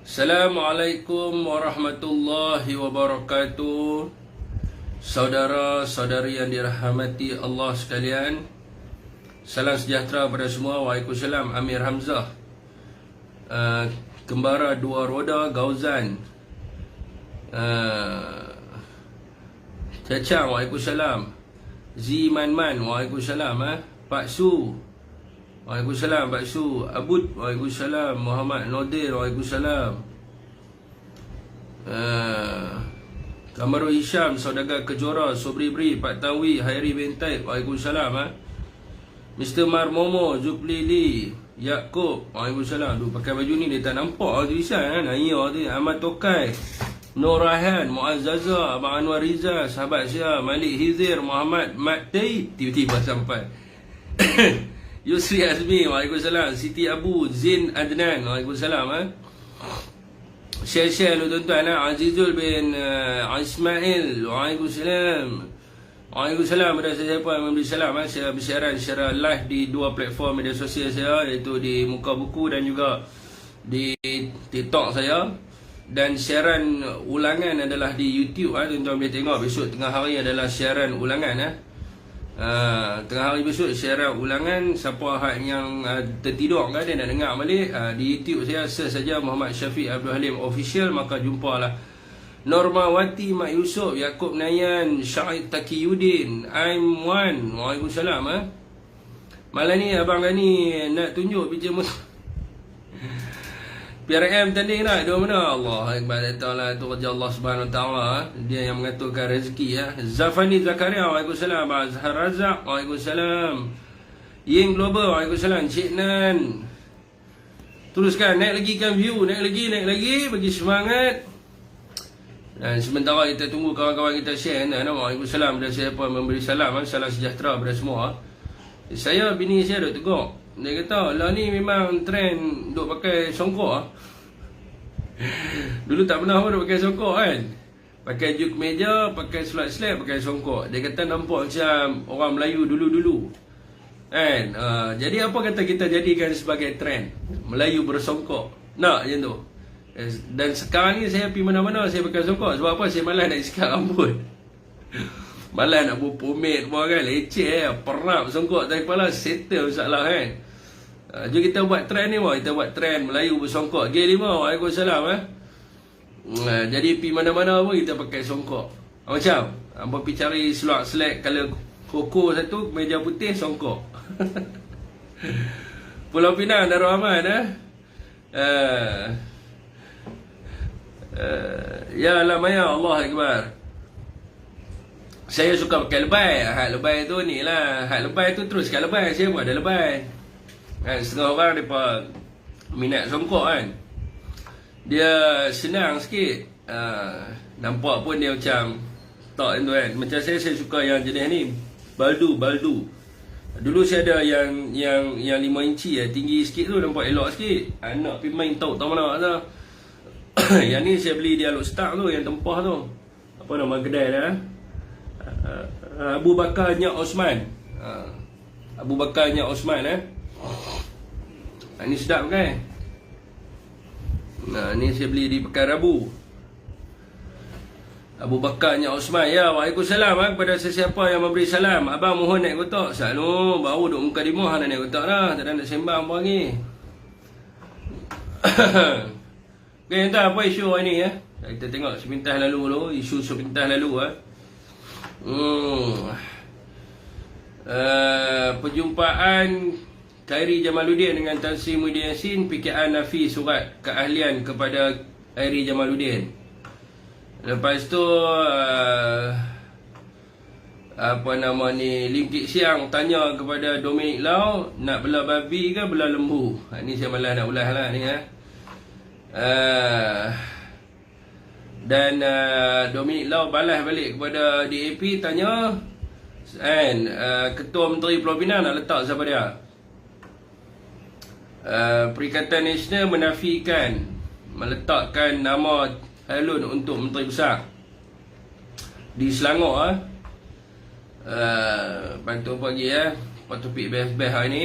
Assalamualaikum warahmatullahi wabarakatuh. Saudara-saudari yang dirahmati Allah sekalian, salam sejahtera pada semua. Waalaikumsalam. Amir Hamzah, Kembara Dua Roda Gauzan, Cacang, waalaikumsalam. Zimanman, waalaikumsalam. Pak Su, waalaikumsalam. Pak Su. Abud, waalaikumsalam. Muhammad Nodir, waalaikumsalam. Kamarul Hisham, Saudagar Kejora, Sobri Bri, Pak Tanwi, Hairi bin Taib, waalaikumsalam. Mr. Marmomo, Zupli Lee, Yaakob, waalaikumsalam. Duh, pakai baju ni dia tak nampak tulisan Naya tu. Ahmad Tokai, Nur Rahan, Muazzaza, Abang Anwar Rizal, sahabat saya Malik Hizir, Muhammad Mattei, tiba-tiba sampai. Yusri Azmi, waalaikumsalam. Siti Abu, Zin Adnan, waalaikumsalam. Share-share lu tuan-tuan. Azizul bin Ismail, waalaikumsalam. Waalaikumsalam pada siapa yang memberi salam. Saya bersiaran secara live di dua platform media sosial saya, iaitu di Muka Buku dan juga di TikTok saya. Dan siaran ulangan adalah di YouTube. Tuan-tuan boleh tengok. Besok tengah hari adalah siaran ulangan. Tengah hari besok siaran ulangan. Siapa yang tertidur kan, dia nak dengar balik, di YouTube saya search saja Muhammad Syafiq Abdul Halim Official, maka jumpalah. Normawati Mak Yusof, Yaakob Nayan, Syahid Taqiyuddin, I'm Wan, waalaikumsalam. Malam ni Abang Gani nak tunjuk biji motor PRM tanding nak dua mana. Allah Akbar. Ta'ala itu kerja Allah Subhanahu Wa Ta'ala. Dia yang mengaturkan rezeki. Zafani Zakaria, waalaikumsalam. Azhar Razak, waalaikumsalam. Ying Global, waalaikumsalam. Cik Nan, teruskan, naik lagi kan view, naik lagi, bagi semangat. Dan sementara kita tunggu kawan-kawan kita share. Waalaikumsalam. Dan siapa memberi salam, salam sejahtera pada semua. Saya, bini saya duk tegak. Dia kata, lah ni memang trend duk pakai songkok. Dulu tak pernah pun duk pakai songkok kan. Pakai juk meja, pakai seluar slap, pakai songkok. Dia kata nampak macam orang Melayu dulu-dulu kan. Jadi apa kata kita jadikan sebagai trend Melayu bersongkok. Nak macam tu. Dan sekarang ni saya pergi mana-mana saya pakai songkok. Sebab apa? Saya malas nak sikat rambut. Malas nak buat pomade semua kan. Leceh perap songkok dari kepala, settle masalah kan. Jom kita buat trend ni. Kita buat trend Melayu bersongkok. G5, waalaikumsalam. Jadi pergi mana-mana pun kita pakai songkok. Macam hampa pergi cari seluar selek color koko satu, meja putih, songkok. Pulau Pinang, Darul Aman. Ya Allah Maya, Allah Akbar. Saya suka pakai lebay. Hak lebay tu ni lah. Hak lebay tu terus kat lebay. Saya pun ada lebay kan. Setengah orang mereka minat songkok kan. Dia senang sikit. Nampak pun dia macam tak tu kan. Macam saya suka yang jenis ni, baldu. Dulu saya ada yang 5 inci tinggi sikit tu, nampak elok sikit. Nak pergi main tahu mana tu. Yang ni saya beli di Alok Star tu, yang tempah tu. Apa nama kedai dia? Abu Bakar Nyak Osman. Abu Bakar Nyak Osman. Ni sedap kan. Ni saya beli di Pekan Rabu. Abu Bakar Nyak Osman. Ya, waalaikumsalam kepada sesiapa yang memberi salam. Abang mohon naik kotak. Selalu baru duduk muka dimah nak naik kotak dah. Tak ada nak sembang apa lagi. Okay, entah apa isu hari ni kita tengok sepintas lalu dulu. Isu sepintas lalu perjumpaan Khairi Jamaluddin dengan Tan Sri Muhyiddin Yassin, PKR nafi surat keahlian kepada Khairi Jamaluddin. Lepas tu apa nama ni, Lim Kit Siang tanya kepada Dominic Lau, nak belah babi ke belah lembu. Ni saya malas nak ulas lah ni Dan Dominic Lau balas balik kepada DAP, tanya kan, Ketua Menteri Pulau Pinang nak letak siapa dia. Perikatan Nasional menafikan meletakkan nama Harun untuk Menteri Besar di Selangor. Bantu pagi topik best-best hari ni.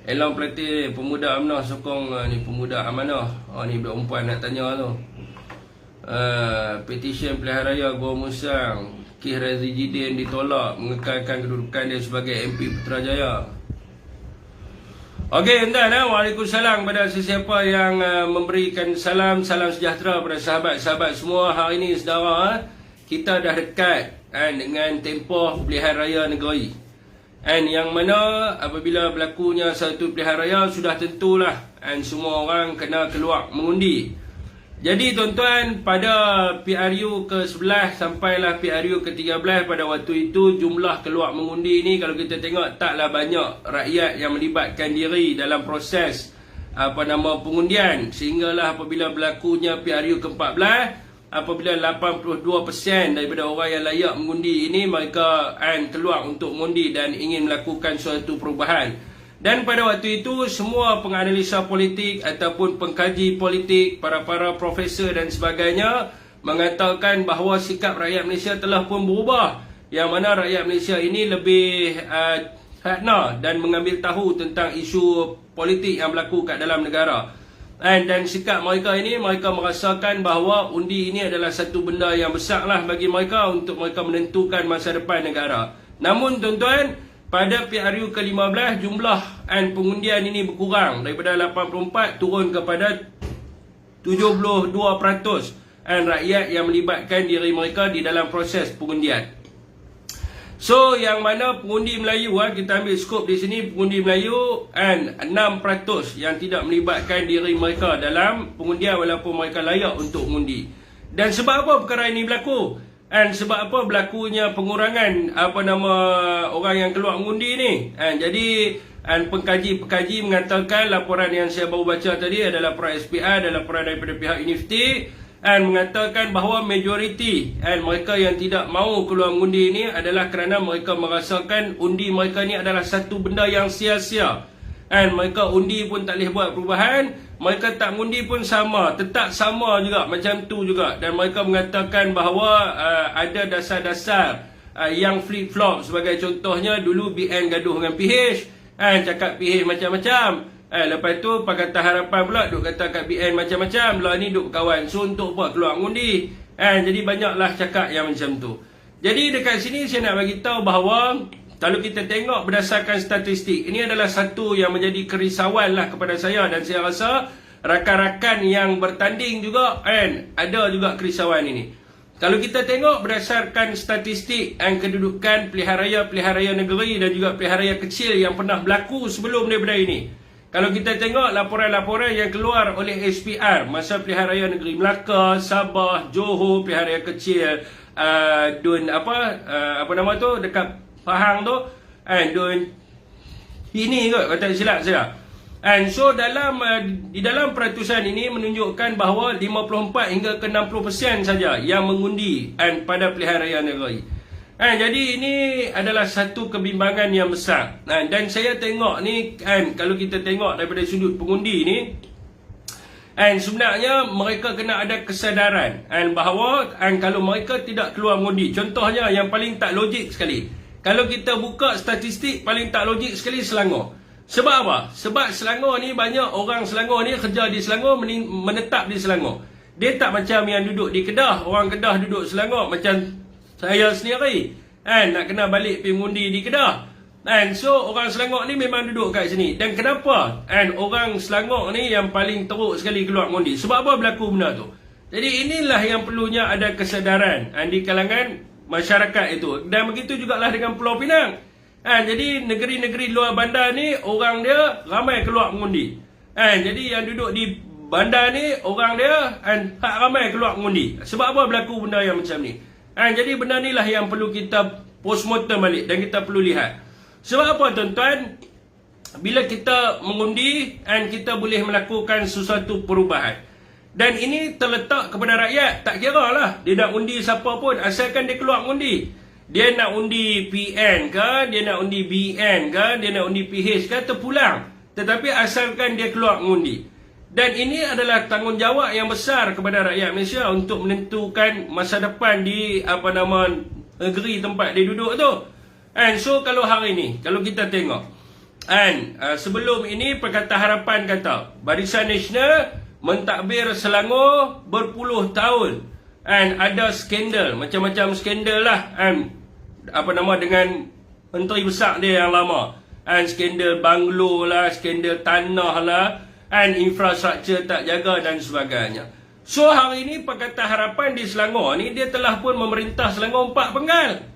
Elong Platin, pemuda UMNO sokong ni pemuda amanah. Ni budak perempuan nak tanya tu. Petisyen pilihan raya Gua Musang, Kih Razi Jidin ditolak mengekalkan kedudukan dia sebagai MP Putrajaya. Okey, tuan, Waalaikumsalam kepada sesiapa yang memberikan salam sejahtera kepada sahabat-sahabat semua. Hari ini saudara, kita dah dekat dengan tempoh pilihan raya negeri. Yang mana apabila berlakunya satu pilihan raya sudah tentulah semua orang kena keluar mengundi. Jadi tuan-tuan, pada PRU ke-11 sampailah PRU ke-13 pada waktu itu jumlah keluar mengundi ni kalau kita tengok taklah banyak rakyat yang melibatkan diri dalam proses pengundian, sehinggalah apabila berlakunya PRU ke-14 apabila 82% daripada orang yang layak mengundi ini mereka keluar untuk mengundi dan ingin melakukan suatu perubahan. Dan pada waktu itu semua penganalisa politik ataupun pengkaji politik, para profesor dan sebagainya mengatakan bahawa sikap rakyat Malaysia telah pun berubah, yang mana rakyat Malaysia ini lebih hadna dan mengambil tahu tentang isu politik yang berlaku kat dalam negara. Dan sikap mereka ini, mereka merasakan bahawa undi ini adalah satu benda yang besarlah bagi mereka untuk mereka menentukan masa depan negara. Namun tuan-tuan, pada PRU ke-15 jumlah pengundian ini berkurang daripada 84 turun kepada 72% rakyat yang melibatkan diri mereka di dalam proses pengundian. So yang mana pengundi Melayu, kita ambil skop di sini, pengundi Melayu 6% yang tidak melibatkan diri mereka dalam pengundian walaupun mereka layak untuk mengundi. Dan sebab apa perkara ini berlaku? Sebab apa berlakunya pengurangan orang yang keluar mengundi ni? Jadi pengkaji-pengkaji mengatakan laporan yang saya baru baca tadi adalah laporan SPR dan laporan daripada pihak universiti mengatakan bahawa majoriti mereka yang tidak mahu keluar mengundi ini adalah kerana mereka merasakan undi mereka ni adalah satu benda yang sia-sia. Mereka undi pun tak boleh buat perubahan, mereka tak mengundi pun sama, tetap sama juga, macam tu juga. Dan mereka mengatakan bahawa ada dasar-dasar yang flip-flop. Sebagai contohnya, dulu BN gaduh dengan PH, cakap PH macam-macam. Lepas tu Pakatan Harapan pula duk kata kat BN macam-macam, lah ni duk berkawan. So untuk apa keluar mengundi? Jadi banyaklah cakap yang macam tu. Jadi dekat sini saya nak bagi tahu bahawa kalau kita tengok berdasarkan statistik, ini adalah satu yang menjadi kerisauan lah kepada saya, dan saya rasa rakan-rakan yang bertanding juga ada juga kerisauan ini. Kalau kita tengok berdasarkan statistik kedudukan pilihan raya negeri dan juga pilihan raya kecil yang pernah berlaku sebelum daripada ini. Kalau kita tengok laporan-laporan yang keluar oleh SPR masa pilihan raya negeri Melaka, Sabah, Johor, pilihan raya kecil dekat Pahang tu, ini kot kata silap saya. So di dalam peratusan ini menunjukkan bahawa 54 hingga ke 60% saja yang mengundi pada pilihan raya negeri. Jadi ini adalah satu kebimbangan yang besar. Dan saya tengok ni kalau kita tengok daripada sudut pengundi ni, sebenarnya mereka kena ada kesadaran bahawa kalau mereka tidak keluar mengundi, contohnya yang paling tak logik sekali, kalau kita buka statistik paling tak logik sekali Selangor. Sebab apa? Sebab Selangor ni banyak orang Selangor ni kerja di Selangor, menetap di Selangor. Dia tak macam yang duduk di Kedah. Orang Kedah duduk Selangor macam saya sendiri. Nak kena balik pergi mengundi di Kedah. So orang Selangor ni memang duduk kat sini. Dan kenapa orang Selangor ni yang paling teruk sekali keluar mengundi? Sebab apa berlaku benda tu? Jadi inilah yang perlunya ada kesadaran di kalangan masyarakat itu. Dan begitu jugalah dengan Pulau Pinang. Jadi negeri-negeri luar bandar ni orang dia ramai keluar mengundi. Jadi yang duduk di bandar ni orang dia tak ramai keluar mengundi. Sebab apa berlaku benda yang macam ni? Jadi benda ni lah yang perlu kita postmortem balik dan kita perlu lihat. Sebab apa tuan-tuan? Bila kita mengundi kita boleh melakukan sesuatu perubahan. Dan ini terletak kepada rakyat. Tak kira lah dia nak undi siapa pun, asalkan dia keluar mengundi. Dia nak undi PN ke, dia nak undi BN ke, dia nak undi PH ke, terpulang. Tetapi asalkan dia keluar mengundi. Dan ini adalah tanggungjawab yang besar kepada rakyat Malaysia untuk menentukan masa depan di negeri tempat dia duduk tu. So kalau hari ni, kalau kita tengok sebelum ini Pakatan Harapan kata Barisan Nasional mentadbir Selangor berpuluh tahun. Ada skandal, macam-macam skandal lah. Dengan menteri besar dia yang lama. Skandal banglo lah, skandal tanah lah, infrastruktur tak jaga dan sebagainya. So hari ini Pakatan Harapan di Selangor ni dia telah pun memerintah Selangor 4 penggal.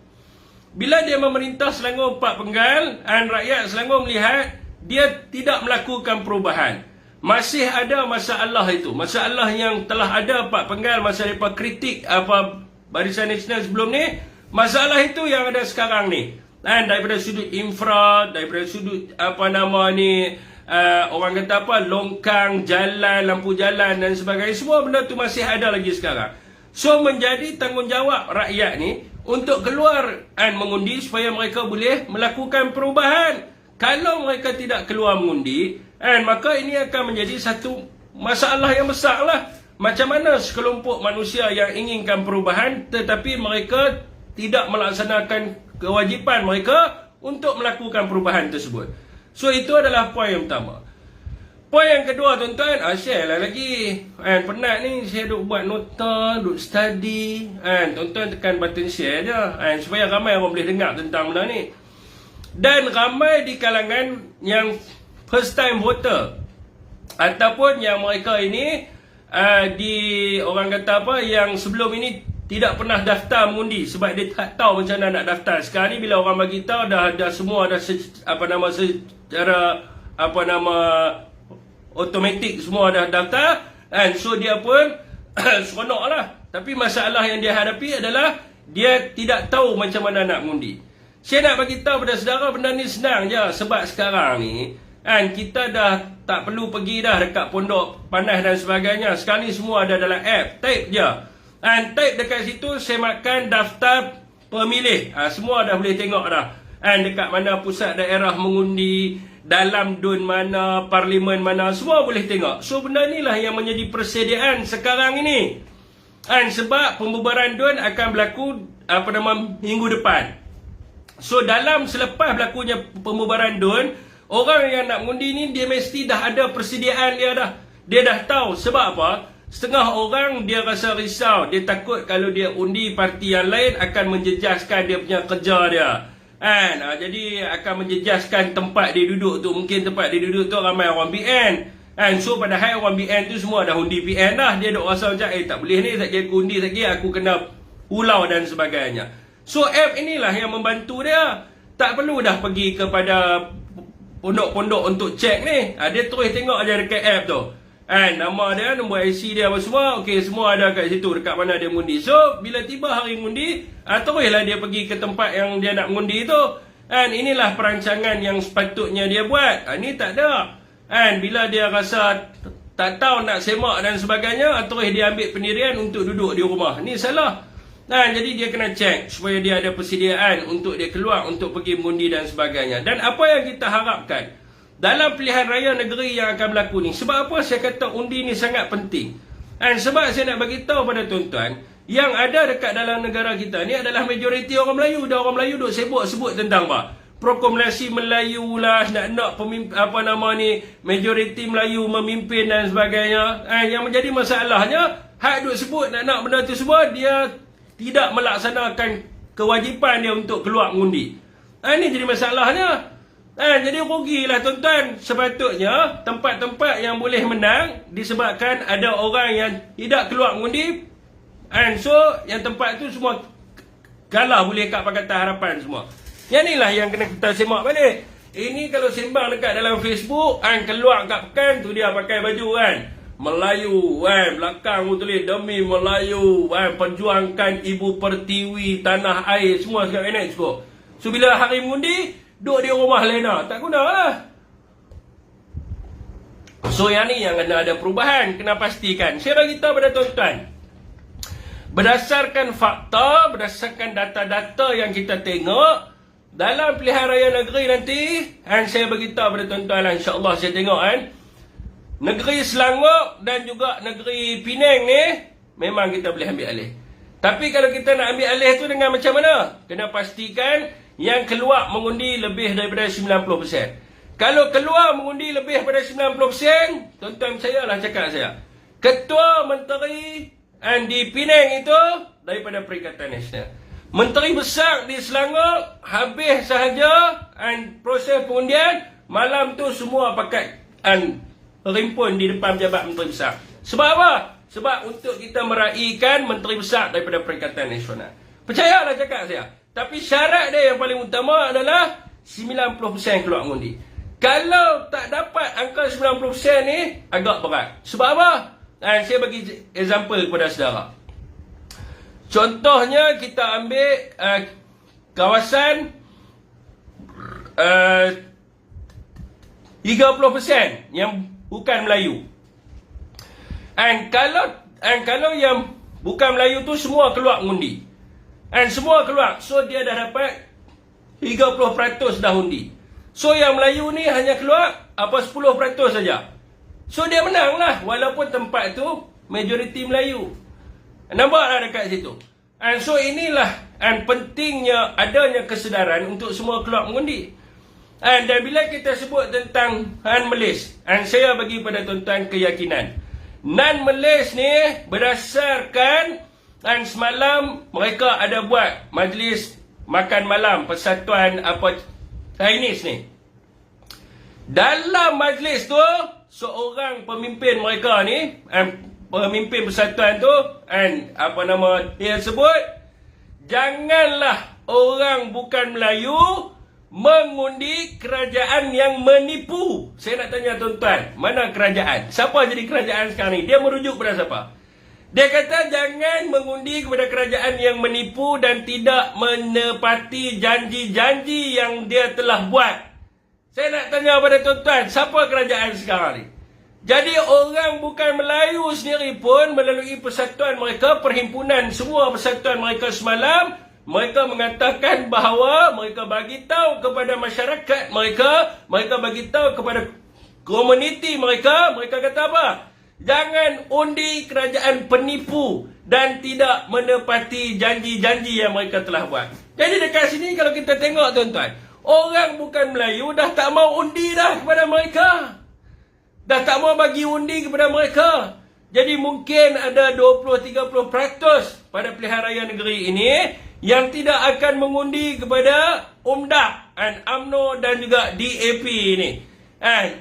Bila dia memerintah Selangor 4 penggal, rakyat Selangor melihat dia tidak melakukan perubahan. Masih ada masalah itu. Masalah yang telah ada 4 penggal masa mereka kritik Barisan Nasional sebelum ni. Masalah itu yang ada sekarang ni. Daripada sudut infra, daripada sudut orang kata longkang, jalan, lampu jalan dan sebagainya. Semua benda tu masih ada lagi sekarang. So menjadi tanggungjawab rakyat ni untuk keluar mengundi supaya mereka boleh melakukan perubahan. Kalau mereka tidak keluar mengundi, maka ini akan menjadi satu masalah yang besar lah. Macam mana sekelompok manusia yang inginkan perubahan tetapi mereka tidak melaksanakan kewajipan mereka untuk melakukan perubahan tersebut. So itu adalah poin yang pertama. Poin yang kedua tuan-tuan, share lah lagi. Penat ni saya duk buat nota, duk study. Tuan-tuan tekan button share je. Supaya ramai orang boleh dengar tentang benda ni. Dan ramai di kalangan yang first time voter. Ataupun yang mereka ini, yang sebelum ini tidak pernah daftar mengundi. Sebab dia tak tahu macam mana nak daftar. Sekarang ni bila orang bagi tahu dah semua dah secara automatik semua dah daftar, so dia pun seronok lah. Tapi masalah yang dia hadapi adalah dia tidak tahu macam mana nak mengundi. Saya nak bagi tahu pada saudara benda ni senang je. Sebab sekarang ni kita dah tak perlu pergi dah dekat pondok panas dan sebagainya. Sekarang ni semua ada dalam app. Type je, type dekat situ semakan daftar pemilih. Semua dah boleh tengok dah. Dekat mana pusat daerah mengundi, dalam DUN mana, parlimen mana, semua boleh tengok. So benda inilah yang menjadi persediaan sekarang ini. Sebab pembubaran DUN akan berlaku minggu depan. So dalam selepas berlakunya pembubaran DUN, orang yang nak mengundi ni dia mesti dah ada persediaan dia dah. Dia dah tahu. Sebab apa? Setengah orang dia rasa risau. Dia takut kalau dia undi parti yang lain akan menjejaskan dia punya kerja dia. Jadi akan menjejaskan tempat dia duduk tu. Mungkin tempat dia duduk tu ramai orang PN. So padahal orang PN tu semua dah undi PN dah. Dia duk rasa macam tak boleh ni, tak kira aku undi, tak kira aku kena pulau dan sebagainya. So app inilah yang membantu dia. Tak perlu dah pergi kepada pondok-pondok untuk cek ni. Dia terus tengok aja dekat app tu. Nama dia, nombor IC dia apa semua, okey, semua ada kat situ dekat mana dia mengundi. So bila tiba hari mengundi, teruslah dia pergi ke tempat yang dia nak mengundi tu. Inilah perancangan yang sepatutnya dia buat. Ini tak ada. Bila dia rasa tak tahu nak semak dan sebagainya, terus dia ambil pendirian untuk duduk di rumah. Ni salah. Jadi dia kena cek supaya dia ada persediaan untuk dia keluar untuk pergi mengundi dan sebagainya. Dan apa yang kita harapkan dalam pilihan raya negeri yang akan berlaku ni. Sebab apa saya kata undi ni sangat penting? Sebab saya nak bagi tahu pada tuan-tuan, yang ada dekat dalam negara kita ni adalah majoriti orang Melayu. Dan orang Melayu duk sebut tentang apa? Proklamasi Melayu lah, nak majoriti Melayu memimpin dan sebagainya. Yang menjadi masalahnya, hak duk sebut nak benda tu semua, dia tidak melaksanakan kewajipan dia untuk keluar mengundi. Ini jadi masalahnya. Jadi rugilah tuan-tuan. Sepatutnya tempat-tempat yang boleh menang disebabkan ada orang yang tidak keluar mengundi. So yang tempat tu semua kalah boleh kat Pakatan Harapan semua. Yang inilah yang kena kita semak balik. Ini kalau sembang dekat dalam Facebook, keluar kat pekan tu dia pakai baju Melayu, belakang tu tulis demi Melayu, perjuangkan Ibu Pertiwi, tanah air, semua sekarang enak cukup. So bila hari mengundi, duduk di rumah lena, tak guna lah. So yang ni yang kena ada perubahan, kena pastikan. Saya bagi tahu pada tuan-tuan, berdasarkan fakta, berdasarkan data-data yang kita tengok dalam pilihan raya negeri nanti, saya bagi tahu pada tuan-tuan lah, insya-Allah saya tengok negeri Selangor dan juga negeri Penang ni memang kita boleh ambil alih. Tapi kalau kita nak ambil alih tu dengan macam mana? Kena pastikan yang keluar mengundi lebih daripada 90%. Kalau keluar mengundi lebih daripada 90%, tuan-tuan percayalah cakap saya, Ketua Menteri di Penang itu daripada Perikatan Nasional. Menteri Besar di Selangor habis sahaja proses pengundian, malam tu semua pakat rimpun di depan pejabat Menteri Besar. Sebab apa? Sebab untuk kita meraihkan Menteri Besar daripada Perikatan Nasional. Percayalah cakap saya. Tapi syarat dia yang paling utama adalah 90% keluar mengundi. Kalau tak dapat angka 90% ni, agak berat. Sebab apa? Saya bagi example kepada saudara. Contohnya kita ambil kawasan 30% yang bukan Melayu. Kalau yang bukan Melayu tu semua keluar mengundi. Semua keluar. So dia dah dapat 30% dah undi. So yang Melayu ni hanya keluar 10% saja. So dia menang lah. Walaupun tempat tu majoriti Melayu. Nampaklah dekat situ. So inilah pentingnya adanya kesedaran untuk semua keluar mengundi. Dan bila kita sebut tentang non-Malaysia, saya bagi pada tuan-tuan keyakinan. Non-Malaysia ni berdasarkan semalam mereka ada buat majlis makan malam Persatuan Chinese ni. Dalam majlis tu, seorang pemimpin mereka ni, pemimpin persatuan tu, dia sebut, janganlah orang bukan Melayu mengundi kerajaan yang menipu. Saya nak tanya tuan-tuan, mana kerajaan? Siapa jadi kerajaan sekarang ni? Dia merujuk pada siapa? Dia kata jangan mengundi kepada kerajaan yang menipu dan tidak menepati janji-janji yang dia telah buat. Saya nak tanya pada tuan-tuan, siapa kerajaan sekarang ni? Jadi orang bukan Melayu sendiri pun melalui persatuan mereka, perhimpunan semua persatuan mereka semalam, mereka mengatakan bahawa mereka bagi tahu kepada masyarakat mereka bagi tahu kepada komuniti mereka kata apa? Jangan undi kerajaan penipu dan tidak menepati janji-janji yang mereka telah buat. Jadi dekat sini kalau kita tengok tuan-tuan, orang bukan Melayu dah tak mau undi dah kepada mereka. Dah tak mau bagi undi kepada mereka. Jadi mungkin ada 20-30% pada pilihan raya negeri ini yang tidak akan mengundi kepada UMDA, UMNO dan juga DAP ini.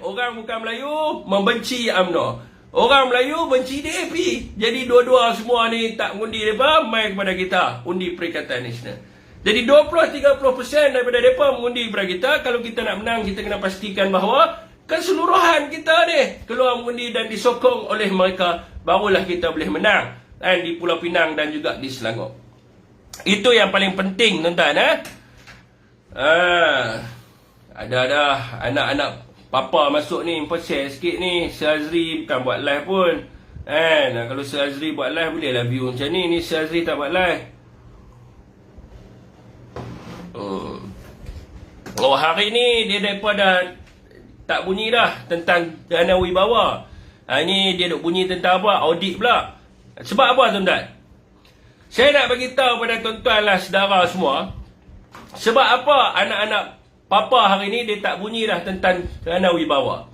Orang bukan Melayu membenci UMNO. Orang Melayu benci DAP. Jadi dua-dua semua ni tak mengundi mereka, mai kepada kita, undi Perikatan Nasional. Jadi 20-30% daripada mereka mengundi kepada kita. Kalau kita nak menang, kita kena pastikan bahawa keseluruhan kita ni keluar mengundi dan disokong oleh mereka, barulah kita boleh menang di Pulau Pinang dan juga di Selangor. Itu yang paling penting tuan-tuan. Ada anak-anak papa masuk ni, share sikit ni. Syazri bukan buat live pun. Kalau Syazri buat live bolehlah view macam ni. Ni Syazri tak buat live. Hari ni dia daripada tak bunyi dah tentang dana wibawa. Ni dia duk bunyi tentang apa? Audit pula. Sebab apa tuan-tuan? Saya nak bagi tahu pada tuan-tuan lah saudara semua. Sebab apa anak-anak papa hari ni dia tak bunyi dah tentang dana wibawa.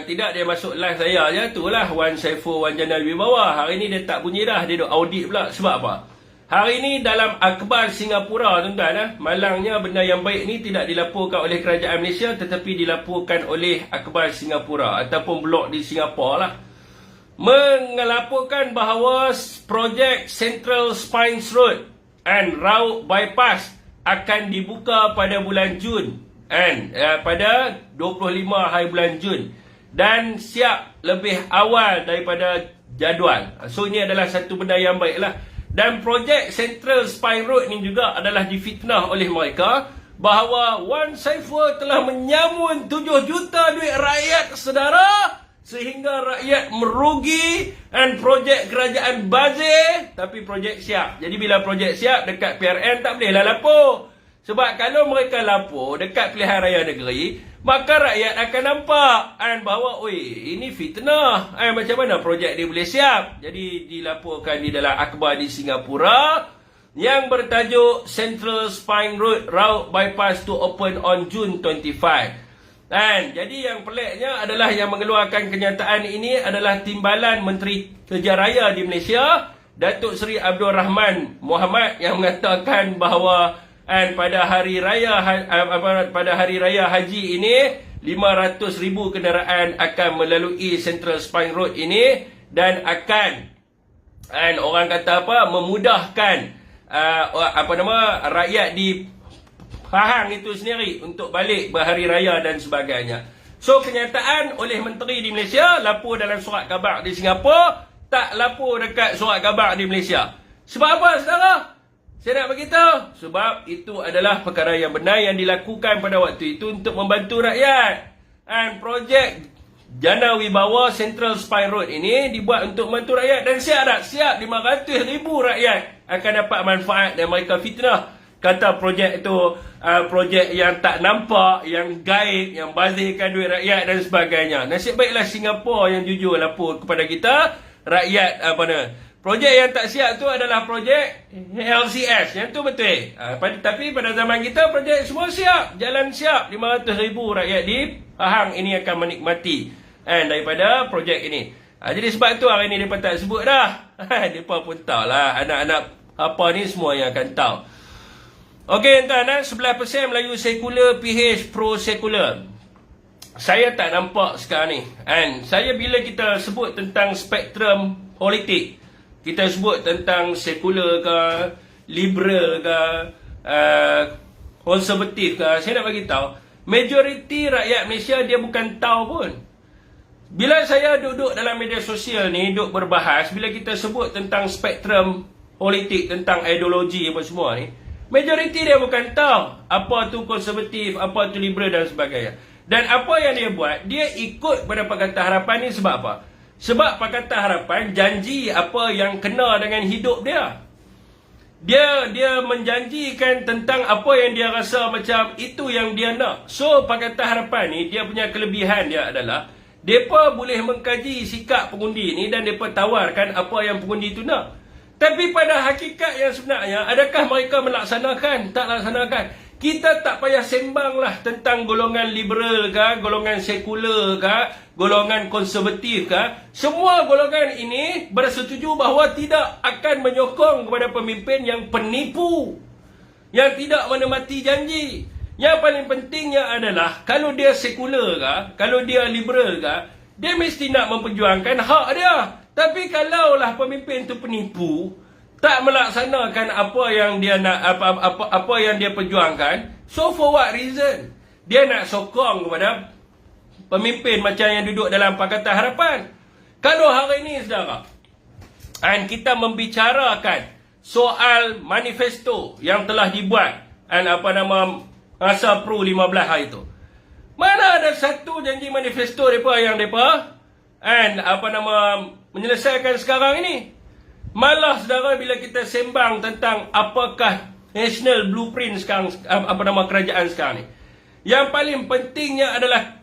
Tidak, dia masuk live saya je. Itulah Wan Saiful, Wan Janal Wibawa. Hari ni dia tak bunyi dah. Dia duk audit pula. Sebab apa? Hari ni dalam akhbar Singapura tuan-tuan, malangnya benda yang baik ni tidak dilaporkan oleh kerajaan Malaysia tetapi dilaporkan oleh akhbar Singapura ataupun blog di Singapura lah. Melaporkan bahawa projek Central Spines Road and Raub Bypass akan dibuka pada bulan Jun pada 25 hari bulan Jun dan siap lebih awal daripada jadual. So ini adalah satu benda yang baik lah. Dan projek Central Spine Road ni juga adalah difitnah oleh mereka bahawa Wan Saiful telah menyamun 7 juta duit rakyat saudara sehingga rakyat merugi dan projek kerajaan bazir tapi projek siap. Jadi bila projek siap dekat PRN tak bolehlah lapor. Sebab kalau mereka lapor dekat pilihan raya negeri, maka rakyat akan nampak bahawa ini fitnah. Macam mana projek dia boleh siap? Jadi dilaporkan di dalam akhbar di Singapura yang bertajuk Central Spine Road Raub Bypass to open on June 25. Jadi yang peliknya adalah yang mengeluarkan kenyataan ini adalah Timbalan Menteri Kerja Raya di Malaysia, Datuk Seri Abdul Rahman Muhammad, yang mengatakan bahawa pada hari raya haji ini 500,000 kenderaan akan melalui Central Spine Road ini dan akan orang kata memudahkan rakyat di Pahang itu sendiri untuk balik berhari raya dan sebagainya. So kenyataan oleh menteri di Malaysia lapor dalam surat khabar di Singapura, tak lapor dekat surat khabar di Malaysia. Sebab apa, saudara? Saya nak beritahu, sebab itu adalah perkara yang benar yang dilakukan pada waktu itu untuk membantu rakyat. Projek Jana Wibawa Central Spine Road ini dibuat untuk membantu rakyat, dan siap 500,000 rakyat akan dapat manfaat dan mereka fitnah. Kata projek itu projek yang tak nampak, yang gaib, yang bazirkan duit rakyat dan sebagainya. Nasib baiklah Singapura yang jujur lapor kepada kita, rakyat projek yang tak siap tu adalah projek LCS. Yang tu betul. Tapi pada zaman kita projek semua siap, jalan siap. 500,000 rakyat di Pahang ini akan menikmati daripada projek ini. Jadi sebab tu hari ni mereka tak sebut dah. Mereka pun tahu lah, anak-anak apa ni semua yang akan tahu. Okey tuan-tuan, 11% Melayu sekular, PH pro sekular. Saya tak nampak sekarang ni. Saya bila kita sebut tentang spektrum politik, kita sebut tentang sekular ke, liberal ke, konservatif ke, saya nak bagi tahu, majoriti rakyat Malaysia dia bukan tahu pun. Bila saya duduk dalam media sosial ni, duduk berbahas, bila kita sebut tentang spektrum politik, tentang ideologi apa semua ni, majoriti dia bukan tahu apa tu konservatif, apa tu liberal dan sebagainya. Dan apa yang dia buat, dia ikut pada Pakatan Harapan ni sebab apa? Sebab Pakatan Harapan janji apa yang kena dengan hidup dia. Dia menjanjikan tentang apa yang dia rasa macam itu yang dia nak. So Pakatan Harapan ni, dia punya kelebihan dia adalah mereka boleh mengkaji sikap pengundi ni dan mereka tawarkan apa yang pengundi tu nak. Tapi pada hakikat yang sebenarnya, adakah mereka melaksanakan? Tak laksanakan. Kita tak payah sembanglah tentang golongan liberal ke, golongan sekular ke, golongan konservatif ke. Semua golongan ini bersetuju bahawa tidak akan menyokong kepada pemimpin yang penipu, yang tidak menepati janji. Yang paling pentingnya adalah, kalau dia sekular ke, kalau dia liberal ke, dia mesti nak memperjuangkan hak dia. Tapi kalaulah pemimpin tu penipu, tak melaksanakan apa yang dia nak, apa yang dia perjuangkan, so for what reason? Dia nak sokong kepada pemimpin macam yang duduk dalam Pakatan Harapan. Kalau hari ini, saudara, kita membicarakan soal manifesto yang telah dibuat masa Pro 15 hari itu, mana ada satu janji manifesto mereka menyelesaikan sekarang ini. Malah saudara, bila kita sembang tentang apakah national blueprint sekarang, kerajaan sekarang ni, yang paling pentingnya adalah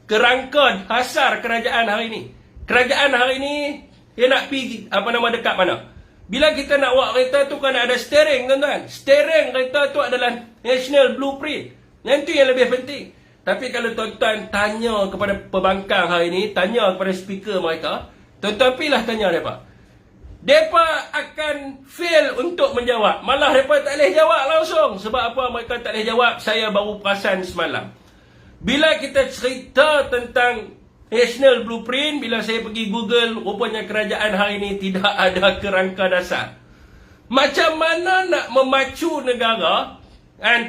kerangka dasar kerajaan hari ini. Kerajaan hari ini dia nak pergi dekat mana? Bila kita nak buat kereta tu kan ada steering, tuan-tuan. Steering kereta tu adalah national blueprint. Yang tu yang lebih penting. Tapi kalau tuan-tuan tanya kepada pembangkang hari ini, tanya kepada speaker mereka, tuan-tuan pilih tanya mereka. Mereka akan fail untuk menjawab. Malah mereka tak boleh jawab langsung. Sebab apa mereka tak boleh jawab? Saya baru perasan semalam. Bila kita cerita tentang national blueprint, bila saya pergi Google, rupanya kerajaan hari ini tidak ada kerangka dasar. Macam mana nak memacu negara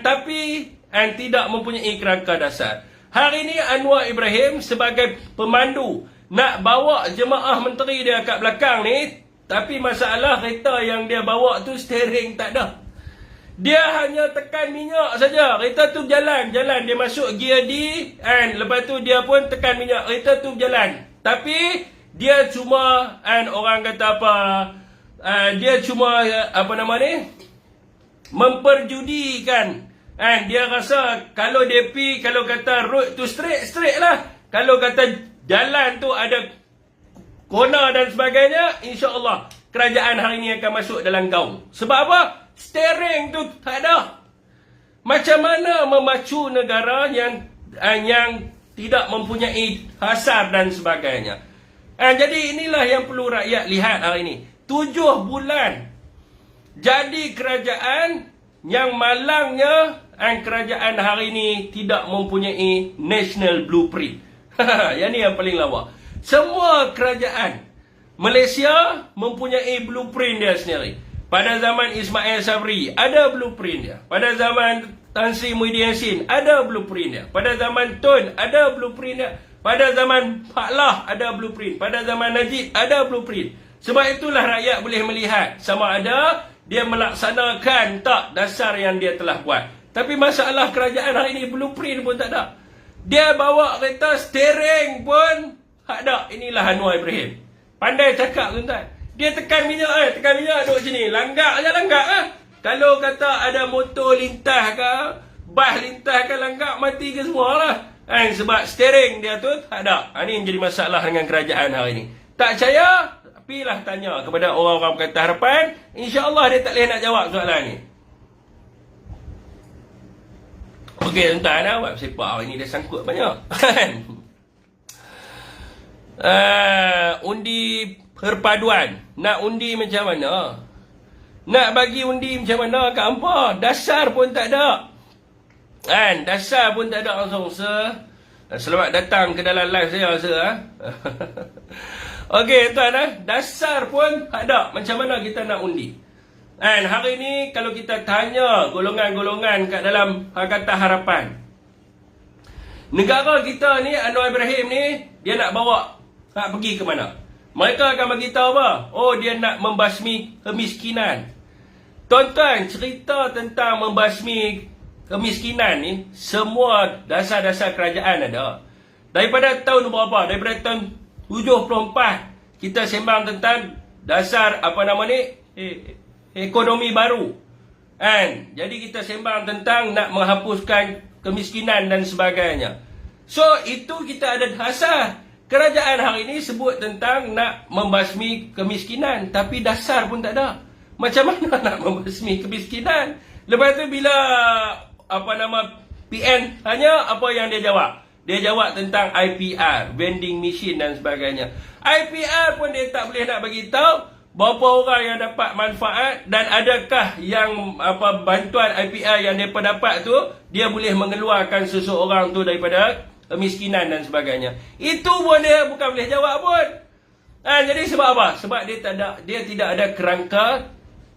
tapi tidak mempunyai kerangka dasar? Hari ini Anwar Ibrahim sebagai pemandu nak bawa jemaah menteri dia kat belakang ni, tapi masalah kereta yang dia bawa tu steering tak ada. Dia hanya tekan minyak saja. Kereta tu berjalan. Dia masuk gear D. Lepas tu dia pun tekan minyak. Kereta tu berjalan. Tapi dia cuma orang kata apa? Dia cuma memperjudikan. Dia rasa kalau dia pergi, kalau kata road tu straight lah. Kalau kata jalan tu ada kona dan sebagainya, insya-Allah kerajaan hari ini akan masuk dalam gaung. Sebab apa? Steering tu tak ada. Macam mana memacu negara yang tidak mempunyai hasar dan sebagainya. Jadi inilah yang perlu rakyat lihat hari ini. 7 bulan jadi kerajaan yang malangnya kerajaan hari ini tidak mempunyai national blueprint. Yang ni yang paling lawa. Semua kerajaan Malaysia mempunyai blueprint dia sendiri. Pada zaman Ismail Sabri ada blueprint dia. Pada zaman Tan Sri Muhyiddin Yassin ada blueprint dia. Pada zaman Tun ada blueprint dia. Pada zaman Pak Lah ada blueprint. Pada zaman Najib ada blueprint. Sebab itulah rakyat boleh melihat sama ada dia melaksanakan tak dasar yang dia telah buat. Tapi masalah kerajaan hari ini blueprint pun tak ada. Dia bawa kereta steering pun tak ada. Inilah Anwar Ibrahim. Pandai cakap tuan-tuan. Dia tekan minyak duduk sini. Langgak je langgak . Kalau kata ada motor lintas ke, bas lintas ke, langgak mati ke semua lah. Sebab steering dia tu tak ada. Ini yang jadi masalah dengan kerajaan hari ini. Tak percaya? Pilah tanya kepada orang-orang Pakatan Harapan. InsyaAllah dia tak boleh nak jawab soalan ni. Okey tuan-tuan, buat sepak hari ni dia sangkut banyak. Undi perpaduan. Nak undi macam mana? Nak bagi undi macam mana kat hampa? Dasar pun tak ada. Dasar pun tak ada langsung. Selamat datang ke dalam live saya. Okey tuan, dasar pun tak ada. Macam mana kita nak undi? Hari ni kalau kita tanya golongan-golongan kat dalam Pakatan Harapan, negara kita ni, Anwar Ibrahim ni, dia nak bawa pergi ke mana? Mereka akan bagi tahu apa? Oh, dia nak membasmi kemiskinan. Tuan-tuan, cerita tentang membasmi kemiskinan ni, semua dasar-dasar kerajaan ada. Daripada tahun berapa? Daripada tahun 74, kita sembang tentang dasar ekonomi baru. Jadi kita sembang tentang nak menghapuskan kemiskinan dan sebagainya. So, itu kita ada dasar. Kerajaan hari ini sebut tentang nak membasmi kemiskinan, tapi dasar pun tak ada. Macam mana nak membasmi kemiskinan? Lepas tu bila PN tanya, apa yang dia jawab? Dia jawab tentang IPR, vending machine dan sebagainya. IPR pun dia tak boleh nak bagi tahu berapa orang yang dapat manfaat dan adakah yang bantuan IPR yang mereka dapat tu dia boleh mengeluarkan seseorang tu daripada kemiskinan dan sebagainya. Itu pun dia bukan boleh jawab pun. Jadi sebab apa? Sebab dia tidak ada kerangka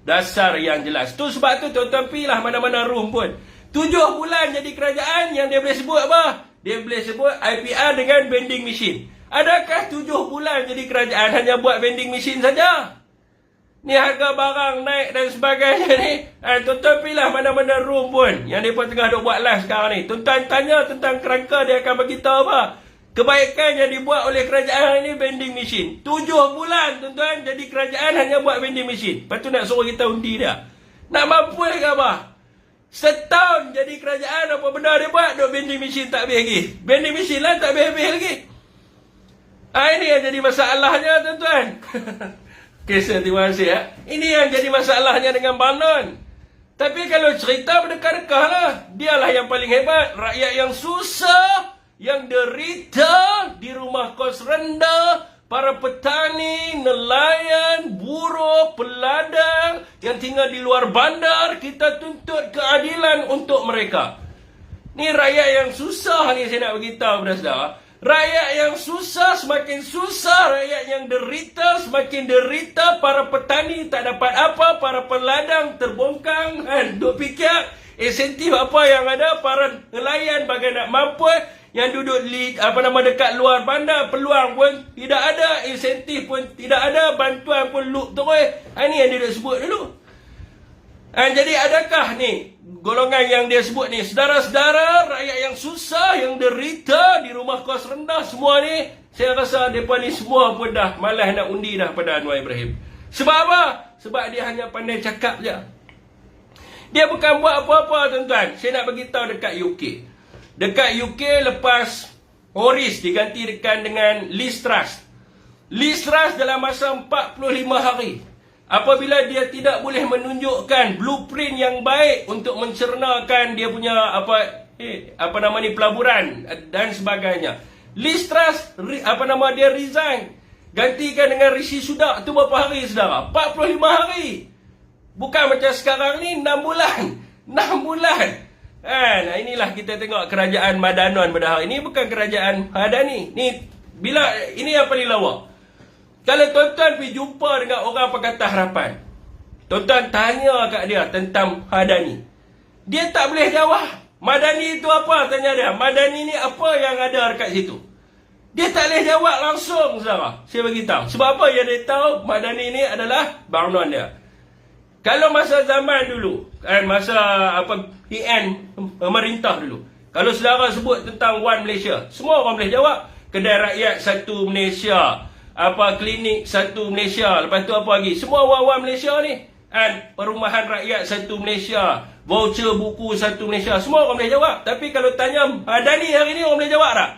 dasar yang jelas. Tu sebab tu tuan-tuan pilih mana-mana room pun. 7 bulan jadi kerajaan yang dia boleh sebut apa? Dia boleh sebut IPR dengan vending machine. Adakah 7 bulan jadi kerajaan hanya buat vending machine saja? Ni harga barang naik dan sebagainya ni. Tuan-tuan pilih mana-mana room pun yang mereka tengah duk buat live sekarang ni. Tuan-tuan tanya tentang kerangka, dia akan beritahu apa? Kebaikan yang dibuat oleh kerajaan hari ni vending machine. 7 bulan tuan-tuan jadi kerajaan hanya buat vending machine. Lepas tu nak suruh kita undi dia. Nak mampu ke apa? Setahun jadi kerajaan, apa benda dia buat? Duk vending machine tak habis lagi. Vending machine lah tak habis-habis lagi. Ini yang jadi masalahnya tuan-tuan. Okay, terima kasih. Ini yang jadi masalahnya dengan Banon. Tapi kalau cerita berdekah-dekah lah. Dialah yang paling hebat. Rakyat yang susah, yang derita, di rumah kos rendah, para petani, nelayan, buruh, peladang yang tinggal di luar bandar, kita tuntut keadilan untuk mereka. Ni rakyat yang susah ni saya nak beritahu kepada saudara. Rakyat yang susah semakin susah, rakyat yang derita semakin derita, para petani tak dapat apa, para peladang terbongkang, duk fikir insentif apa yang ada, para nelayan bagai nak mampu, yang duduk dekat luar bandar, peluang pun tidak ada, insentif pun tidak ada, bantuan pun luk terus. Ini yang dia sebut dulu. Jadi adakah ni golongan yang dia sebut ni, saudara-saudara, rakyat yang susah, yang derita di rumah kos rendah, semua ni, saya rasa mereka ni semua pun dah malas nak undi dah pada Anwar Ibrahim. Sebab apa? Sebab dia hanya pandai cakap je. Dia bukan buat apa-apa tuan-tuan. Saya nak beritahu dekat UK. Dekat UK lepas Horis digantikan dengan Liz Truss. Liz Truss dalam masa 45 hari, apabila dia tidak boleh menunjukkan blueprint yang baik untuk mencernakan dia punya pelaburan dan sebagainya. Liz Truss dia resign. Gantikan dengan Rishi Sunak tu berapa hari saudara? 45 hari. Bukan macam sekarang ni 6 bulan. 6 bulan. Inilah kita tengok kerajaan Madanon pada hari ini, bukan kerajaan Hadani. Ni bila ini apa ni lawak. Kalau tuan-tuan pergi jumpa dengan orang Pakatan Harapan, tuan-tuan tanya kat dia tentang Hadani, dia tak boleh jawab. Madani itu apa? Tanya dia. Madani ni apa yang ada dekat situ? Dia tak boleh jawab langsung, saudara. Saya beritahu. Sebab apa yang dia tahu? Madani ni adalah BUMNON dia. Kalau masa zaman dulu, masa PN pemerintah dulu, kalau saudara sebut tentang One Malaysia, semua orang boleh jawab. Kedai rakyat satu Malaysia, klinik satu Malaysia, lepas tu apa lagi? Semua One Malaysia ni. Perumahan rakyat satu Malaysia, voucher buku satu Malaysia, semua orang boleh jawab. Tapi kalau tanya Madani hari ni, orang boleh jawab tak?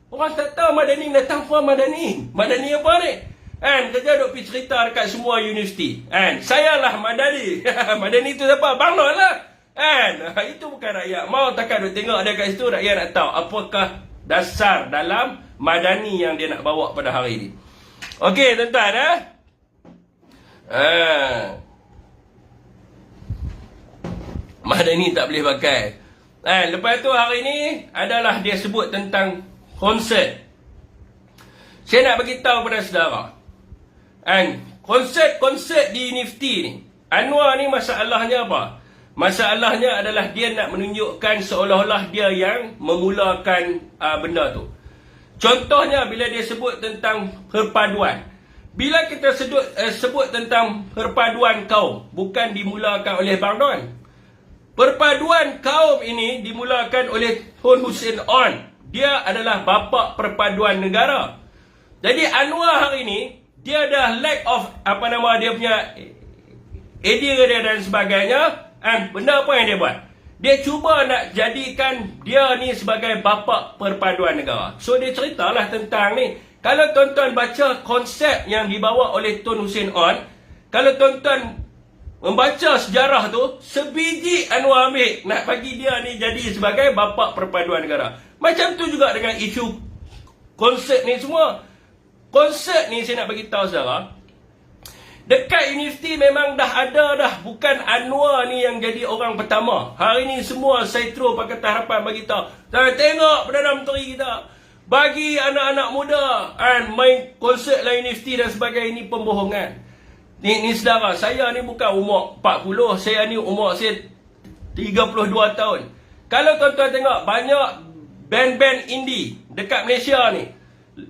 Orang tak tahu Madani datang apa Madani. Madani apa ni? Kerja duk pergi cerita dekat semua universiti. Saya lah Madani. Madani tu siapa? BUMNON lah. Itu bukan rakyat mau takkan duk tengok dia kat situ. Rakyat nak tahu apakah dasar dalam Madani yang dia nak bawa pada hari ni. Okey tuan-tuan. Madani tak boleh pakai. Lepas tu hari ni adalah dia sebut tentang konsert. Saya nak beritahu pada saudara. Konsert di universiti ni, Anwar ni masalahnya apa? Masalahnya adalah dia nak menunjukkan seolah-olah dia yang memulakan benda tu. Contohnya bila dia sebut tentang perpaduan. Bila kita sebut tentang perpaduan kaum, bukan dimulakan oleh BUMNON. Perpaduan kaum ini dimulakan oleh Tun Hussein On. Dia adalah bapa perpaduan negara. Jadi Anwar hari ini, dia dah lack of dia punya idea dia dan sebagainya. Benda apa yang dia buat? Dia cuba nak jadikan dia ni sebagai bapa perpaduan negara. So dia ceritalah tentang ni. Kalau tuan-tuan baca konsep yang dibawa oleh Tun Hussein On, kalau tuan-tuan membaca sejarah tu, sebiji Anwar ambil nak bagi dia ni jadi sebagai bapa perpaduan negara. Macam tu juga dengan isu konsert ni semua. Konsert ni saya nak bagi tahu saudara, dekat universiti memang dah ada dah. Bukan Anwar ni yang jadi orang pertama. Hari ni semua Saitro Pakatan Harapan bagi tahu. Tengok Perdana Menteri kita bagi anak-anak muda main konsert lah universiti dan sebagainya. Ini pembohongan. Ni saudara, saya ni bukan umur 40, saya ni umur saya 32 tahun. Kalau tuan-tuan tengok banyak band-band indie dekat Malaysia ni,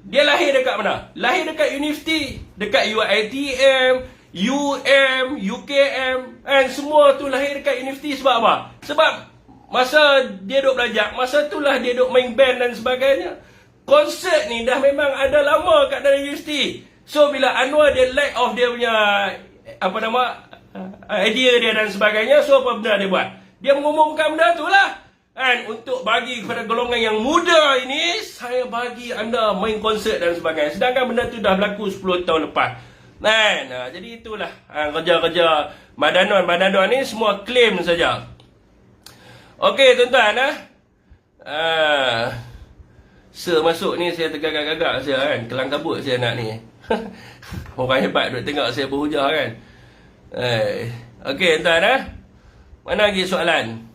dia lahir dekat mana? Lahir dekat universiti, dekat UiTM, UKM, semua tu lahir dekat universiti. Sebab apa? Sebab masa dia duk belajar, masa itulah dia duk main band dan sebagainya. Konsert ni dah memang ada lama kat dalam universiti. So bila Anwar dia lack of dia punya idea dia dan sebagainya, so apa benda dia buat? Dia mengumumkan benda tu lah. Untuk bagi kepada golongan yang muda ini, saya bagi anda main konsert dan sebagainya. Sedangkan benda tu dah berlaku 10 tahun lepas. Jadi itulah kerja-kerja Madanon ni semua klaim saja. Okey tuan-tuan. Masuk ni saya tergagak-gagak saya kelang kabut saya nak ni. Orang hebat duk tengok saya berhujah kan. Okey tuan-tuan. Mana lagi soalan?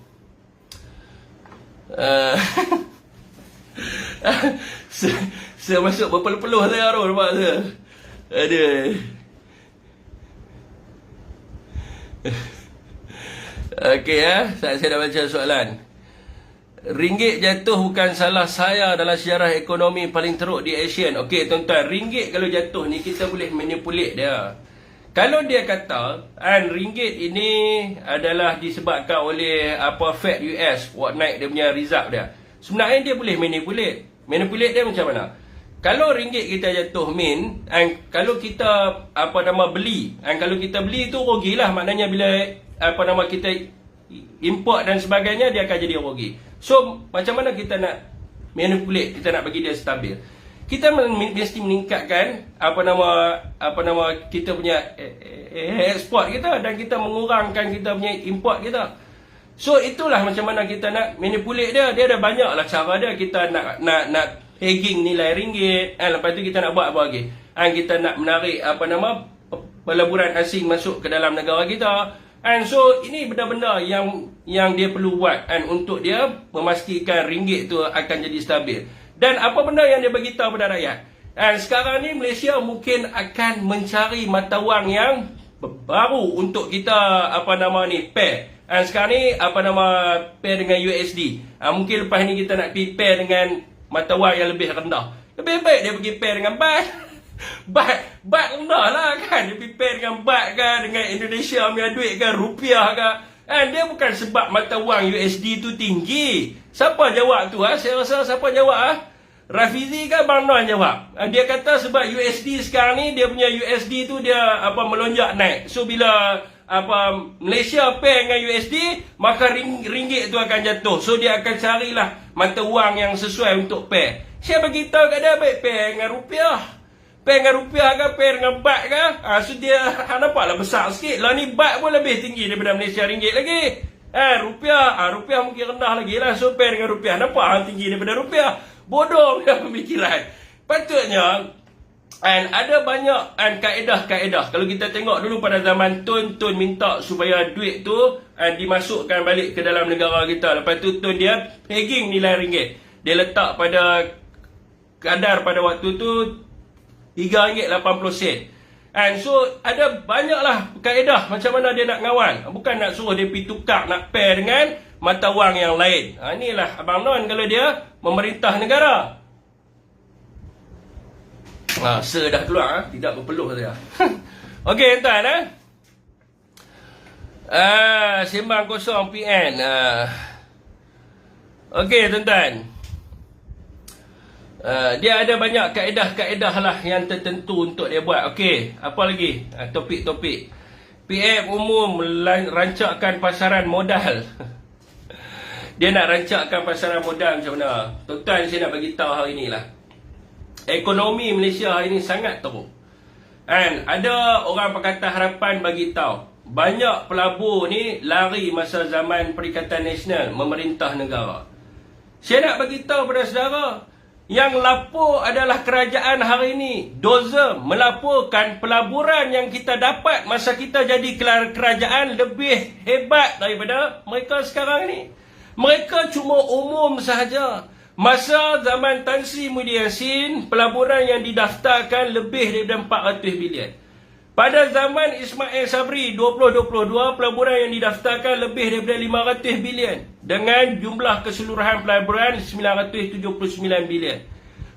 Saya masuk berpeluh-peluh saya tu nampak saya. Aduh. Okey saya dah baca soalan. Ringgit jatuh bukan salah saya dalam sejarah ekonomi paling teruk di Asia. Okey tuan-tuan, ringgit kalau jatuh ni kita boleh manipulate dia. Kalau dia kata ringgit ini adalah disebabkan oleh Fed US buat naik dia punya reserve dia. Sebenarnya dia boleh manipulate. Manipulate dia macam mana? Kalau ringgit kita jatuh kalau kita beli, kalau kita beli tu rugilah. Maknanya bila kita import dan sebagainya, dia akan jadi rugi. So macam mana kita nak manipulate, kita nak bagi dia stabil? Kita mesti meningkatkan kita punya ekspor kita, dan kita mengurangkan kita punya import kita. So itulah macam mana kita nak manipulate dia. Dia ada banyak lah cara dia. Kita nak pegging nilai ringgit, lepas tu kita nak buat apa lagi? Kita nak menarik pelaburan asing masuk ke dalam negara kita. So ini benda-benda yang dia perlu buat untuk dia memastikan ringgit tu akan jadi stabil. Dan apa benda yang dia beritahu kepada rakyat? Sekarang ni Malaysia mungkin akan mencari mata wang yang baru untuk kita pair. Sekarang ni pair dengan USD. Mungkin lepas ni kita nak pergi pair dengan mata wang yang lebih rendah. Lebih baik dia pergi pair dengan baht. Baht rendah lah kan. Dia pergi pair dengan baht kan, dengan Indonesia punya duit kan, rupiah kan. Dia bukan sebab mata wang USD tu tinggi. Siapa jawab tu? Saya rasa siapa jawab? Rafizi kan Bang Noan jawab. Dia kata sebab USD sekarang ni, dia punya USD tu dia melonjak naik. So bila Malaysia pair dengan USD, maka ringgit tu akan jatuh. So dia akan carilah mata wang yang sesuai untuk pair. Saya beritahu kat dia, baik pair dengan rupiah. Pair dengan rupiah ke, pair dengan baht ke. So dia nampaklah besar sikit. Lah ni baht pun lebih tinggi daripada Malaysia ringgit lagi. Rupiah mungkin rendah lagi lah. So pair dengan rupiah, nampak tinggi daripada rupiah. Bodoh punya pemikiran. Patutnya ada banyak kaedah-kaedah. Kalau kita tengok dulu pada zaman Tun minta supaya duit tu dimasukkan balik ke dalam negara kita. Lepas tu Tun dia pegging nilai ringgit. Dia letak pada kadar pada waktu tu RM3.80. So ada banyaklah kaedah macam mana dia nak ngawal. Bukan nak suruh dia pergi tukar, nak pair dengan mata wang yang lain. Inilah Abang Non kalau dia memerintah negara. Dah keluar, tidak berpeluh saya. Okey tuan, sembang kosong PN. Okey tuan-tuan. Dia ada banyak kaedah-kaedah lah yang tertentu untuk dia buat. Okey, apa lagi? Topik-topik. PM umum rancakkan pasaran modal. Dia nak rancakkan pasaran modal macam mana? Tuan-tuan, saya nak bagi tahu hari ni lah. Ekonomi Malaysia hari ni sangat teruk. Ada orang Pakatan Harapan bagi tahu, banyak pelabur ni lari masa zaman Perikatan Nasional memerintah negara. Saya nak bagi tahu pada saudara, yang lapor adalah kerajaan hari ini. Dozer melaporkan pelaburan yang kita dapat masa kita jadi kerajaan lebih hebat daripada mereka sekarang ni. Mereka cuma umum sahaja. Masa zaman Tan Sri Muhyiddin Yassin, pelaburan yang didaftarkan lebih daripada 400 bilion. Pada zaman Ismail Sabri 2022, pelaburan yang didaftarkan lebih daripada 500 bilion. Dengan jumlah keseluruhan pelaburan 979 bilion.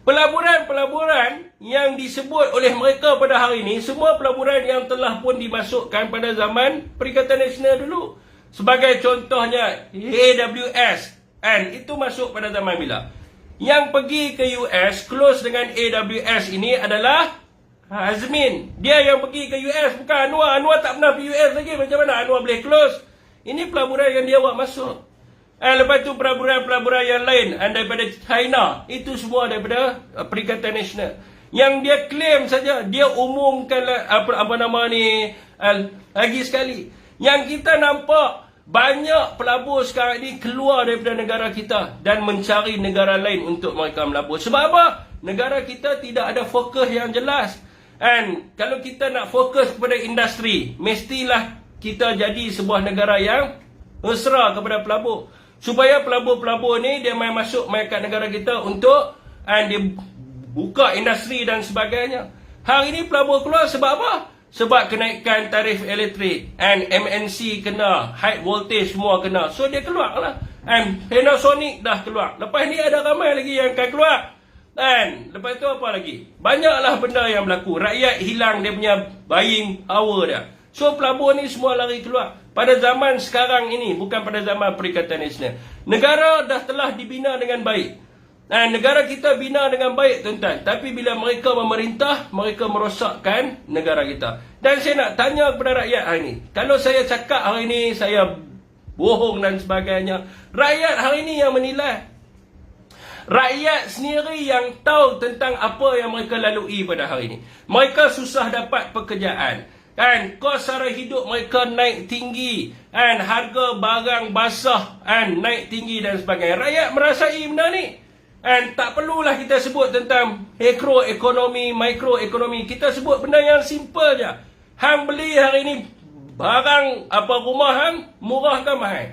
Pelaburan-pelaburan yang disebut oleh mereka pada hari ini, semua pelaburan yang telah pun dimasukkan pada zaman Perikatan Nasional dulu. Sebagai contohnya AWS. Itu masuk pada zaman bila? Yang pergi ke US, close dengan AWS ini adalah Azmin. Dia yang pergi ke US, bukan Anwar. Anwar tak pernah pergi US lagi. Macam mana Anwar boleh close? Ini pelaburan yang dia buat masuk. Lepas tu pelaburan-pelaburan yang lain daripada China. Itu semua daripada Perikatan Nasional. Yang dia claim saja, dia umumkan lagi sekali. Yang kita nampak, banyak pelabur sekarang ini keluar daripada negara kita dan mencari negara lain untuk mereka melabur. Sebab apa? Negara kita tidak ada fokus yang jelas. Kalau kita nak fokus kepada industri, mestilah kita jadi sebuah negara yang mesra kepada pelabur. Supaya pelabur-pelabur ni dia main masuk kat negara kita untuk dia buka industri dan sebagainya. Hari ini pelabur keluar sebab apa? Sebab kenaikan tarif elektrik, MNC kena, high voltage semua kena. So dia keluar lah. Panasonic dah keluar. Lepas ni ada ramai lagi yang akan keluar. Lepas tu apa lagi? Banyaklah benda yang berlaku. Rakyat hilang dia punya buying power dia. So pelabur ni semua lari keluar. Pada zaman sekarang ini, bukan pada zaman Perikatan Nasional. Negara dah telah dibina dengan baik. Negara kita bina dengan baik tuan-tuan. Tapi bila mereka memerintah, mereka merosakkan negara kita. Dan saya nak tanya kepada rakyat hari ini. Kalau saya cakap hari ini, saya bohong dan sebagainya. Rakyat hari ini yang menilai. Rakyat sendiri yang tahu tentang apa yang mereka lalui pada hari ini. Mereka susah dapat pekerjaan. Kos sara hidup mereka naik tinggi. and harga barang basah and naik tinggi dan sebagainya. Rakyat merasai benda ni. And tak perlulah kita sebut tentang makroekonomi, mikroekonomi. Kita sebut benda yang simple je. Hang beli hari ni barang apa rumah hang murah ke mahal?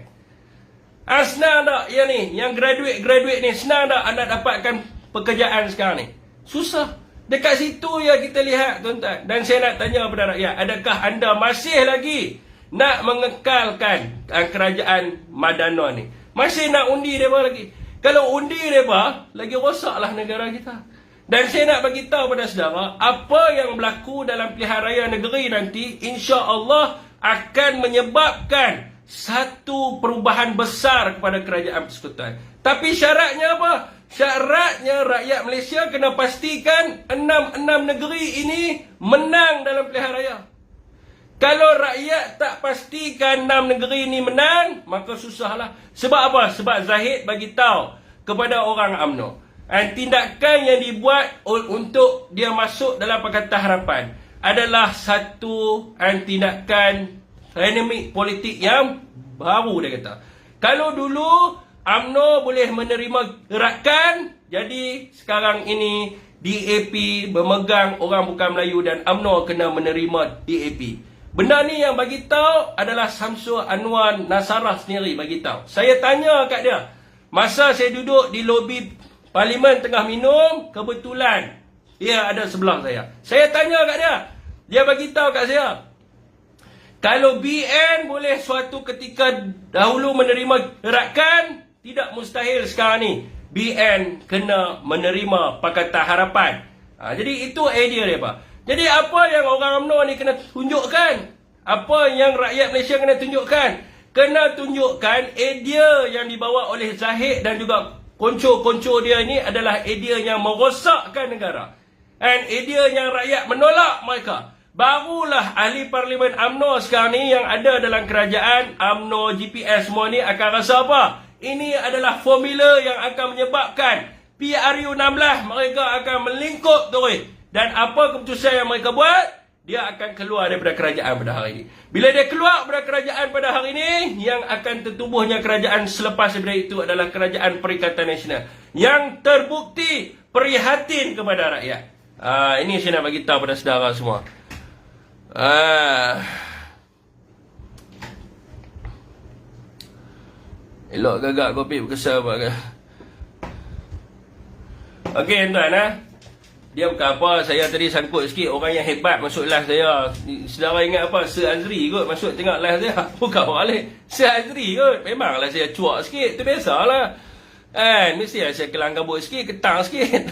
Senang tak yang ni? Yang graduate ni senang tak anda dapatkan pekerjaan sekarang ni? Susah. Dekat situ ya kita lihat tuan-tuan. Dan saya nak tanya kepada rakyat, adakah anda masih lagi nak mengekalkan kerajaan Madana ni? Masih nak undi mereka lagi? Kalau undi mereka, lagi rosaklah negara kita. Dan saya nak bagi tahu pada saudara, apa yang berlaku dalam pilihan raya negeri nanti, insya-Allah akan menyebabkan satu perubahan besar kepada kerajaan persekutuan. Tapi syaratnya apa? Syaratnya rakyat Malaysia kena pastikan enam negeri ini menang dalam pilihan raya. Kalau rakyat tak pastikan 6 negeri ini menang, maka susahlah. Sebab apa? Sebab Zahid bagi tahu kepada orang UMNO, tindakan yang dibuat untuk dia masuk dalam Pakatan Harapan adalah satu tindakan dinamik politik yang baru, dia kata. Kalau dulu UMNO boleh menerima gerakan, jadi sekarang ini DAP memegang orang bukan Melayu dan UMNO kena menerima DAP. Benda ni yang bagi tahu adalah Samsul Anwar Nasarah sendiri bagi tahu. Saya tanya kat dia, masa saya duduk di lobi Parlimen tengah minum, kebetulan dia ada sebelah saya. Saya tanya kat dia, dia bagi tahu kat saya, kalau BN boleh suatu ketika dahulu menerima gerakan, tidak mustahil sekarang ni BN kena menerima Pakatan Harapan. Jadi itu idea dia, Pak. Jadi apa yang orang UMNO ni kena tunjukkan? Apa yang rakyat Malaysia kena tunjukkan? Kena tunjukkan idea yang dibawa oleh Zahid dan juga konco-konco dia ni adalah idea yang merosakkan negara. Dan idea yang rakyat menolak mereka. Barulah ahli Parlimen UMNO sekarang ni yang ada dalam kerajaan, UMNO, GPS semua ni akan rasa apa? Ini adalah formula yang akan menyebabkan PRU 16 mereka akan melingkup terus. Dan apa keputusan yang mereka buat? Dia akan keluar daripada kerajaan pada hari ini. Bila dia keluar daripada kerajaan pada hari ini, yang akan tertubuhnya kerajaan selepas daripada itu adalah kerajaan Perikatan Nasional. Yang terbukti prihatin kepada rakyat. Ini saya nak bagi tahu pada saudara semua. Elok gagak kopi berkesan apa ke? Okey tuan-tuan, dia bukan apa, saya tadi sangkut sikit orang yang hebat masuk live saya. Saudara ingat apa? Sir Azri kot masuk tengok live saya. Bukan orang lain, Sir Azri kot. Memanglah saya cuak sikit, tu biasalah. Mesti saya kelang kabut sikit, ketang sikit.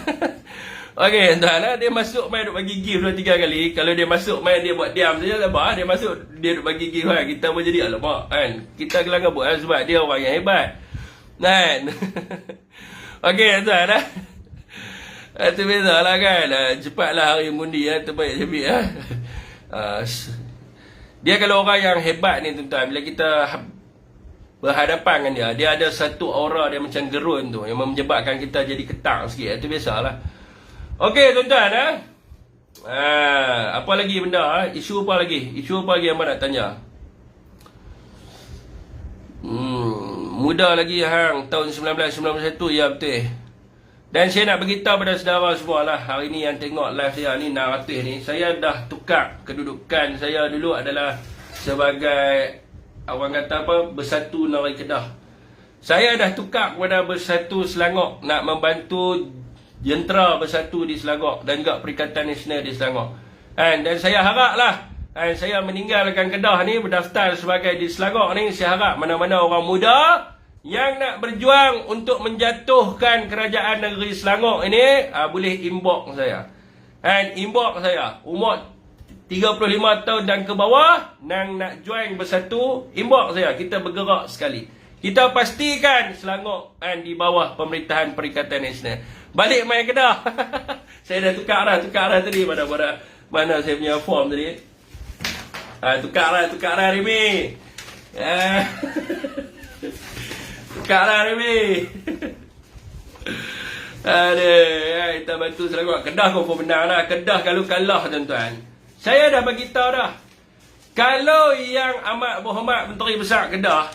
Okey tuan-tuan, dia masuk main duk bagi gift 2-3 kali. Kalau dia masuk main dia buat diam saja, sabar. Dia masuk dia duk bagi gift kan. Kita pun jadi alamak kan. Kita kelang kabut sebab dia orang yang hebat. Kan? Okey tuan-tuan. Itu bezalah kan. Cepatlah hari mundi terbaik Syabik dia kalau orang yang hebat ni tuan-tuan, bila kita berhadapan dengan dia, dia ada satu aura dia macam gerun tu yang menyebabkan kita jadi ketang sikit. Itu biasalah. Okey tuan-tuan, apa lagi benda? Isu apa lagi? Isu apa lagi yang nak tanya? Muda lagi hang tahun 1991, ya betul. Dan saya nak beritahu pada saudara semua lah, hari ni yang tengok live saya ni 600 ni, saya dah tukar kedudukan saya. Dulu adalah sebagai orang kata apa, Bersatu Negeri Kedah. Saya dah tukar kepada Bersatu Selangor, nak membantu jentera bersatu di Selangor dan juga Perikatan Nasional di Selangor. Dan saya haraplah, saya meninggalkan Kedah ni, berdaftar sebagai di Selangor ni, saya harap mana-mana orang muda yang nak berjuang untuk menjatuhkan kerajaan negeri Selangor ini, boleh inbox saya. Inbox saya, umur 35 tahun dan ke bawah, nak join Bersatu, inbox saya, kita bergerak sekali. Kita pastikan Selangor di bawah pemerintahan Perikatan Nasional. Balik main Kedah. Saya dah tukar dah tadi mana saya punya form tadi. Tukar dah Rimi. Tukar dah Rimi. Kita bantu Selangor. Kedah confirm menang lah. Kedah kalau kalah tuan-tuan, saya dah bagi tahu dah. Kalau yang amat berhormat Menteri Besar Kedah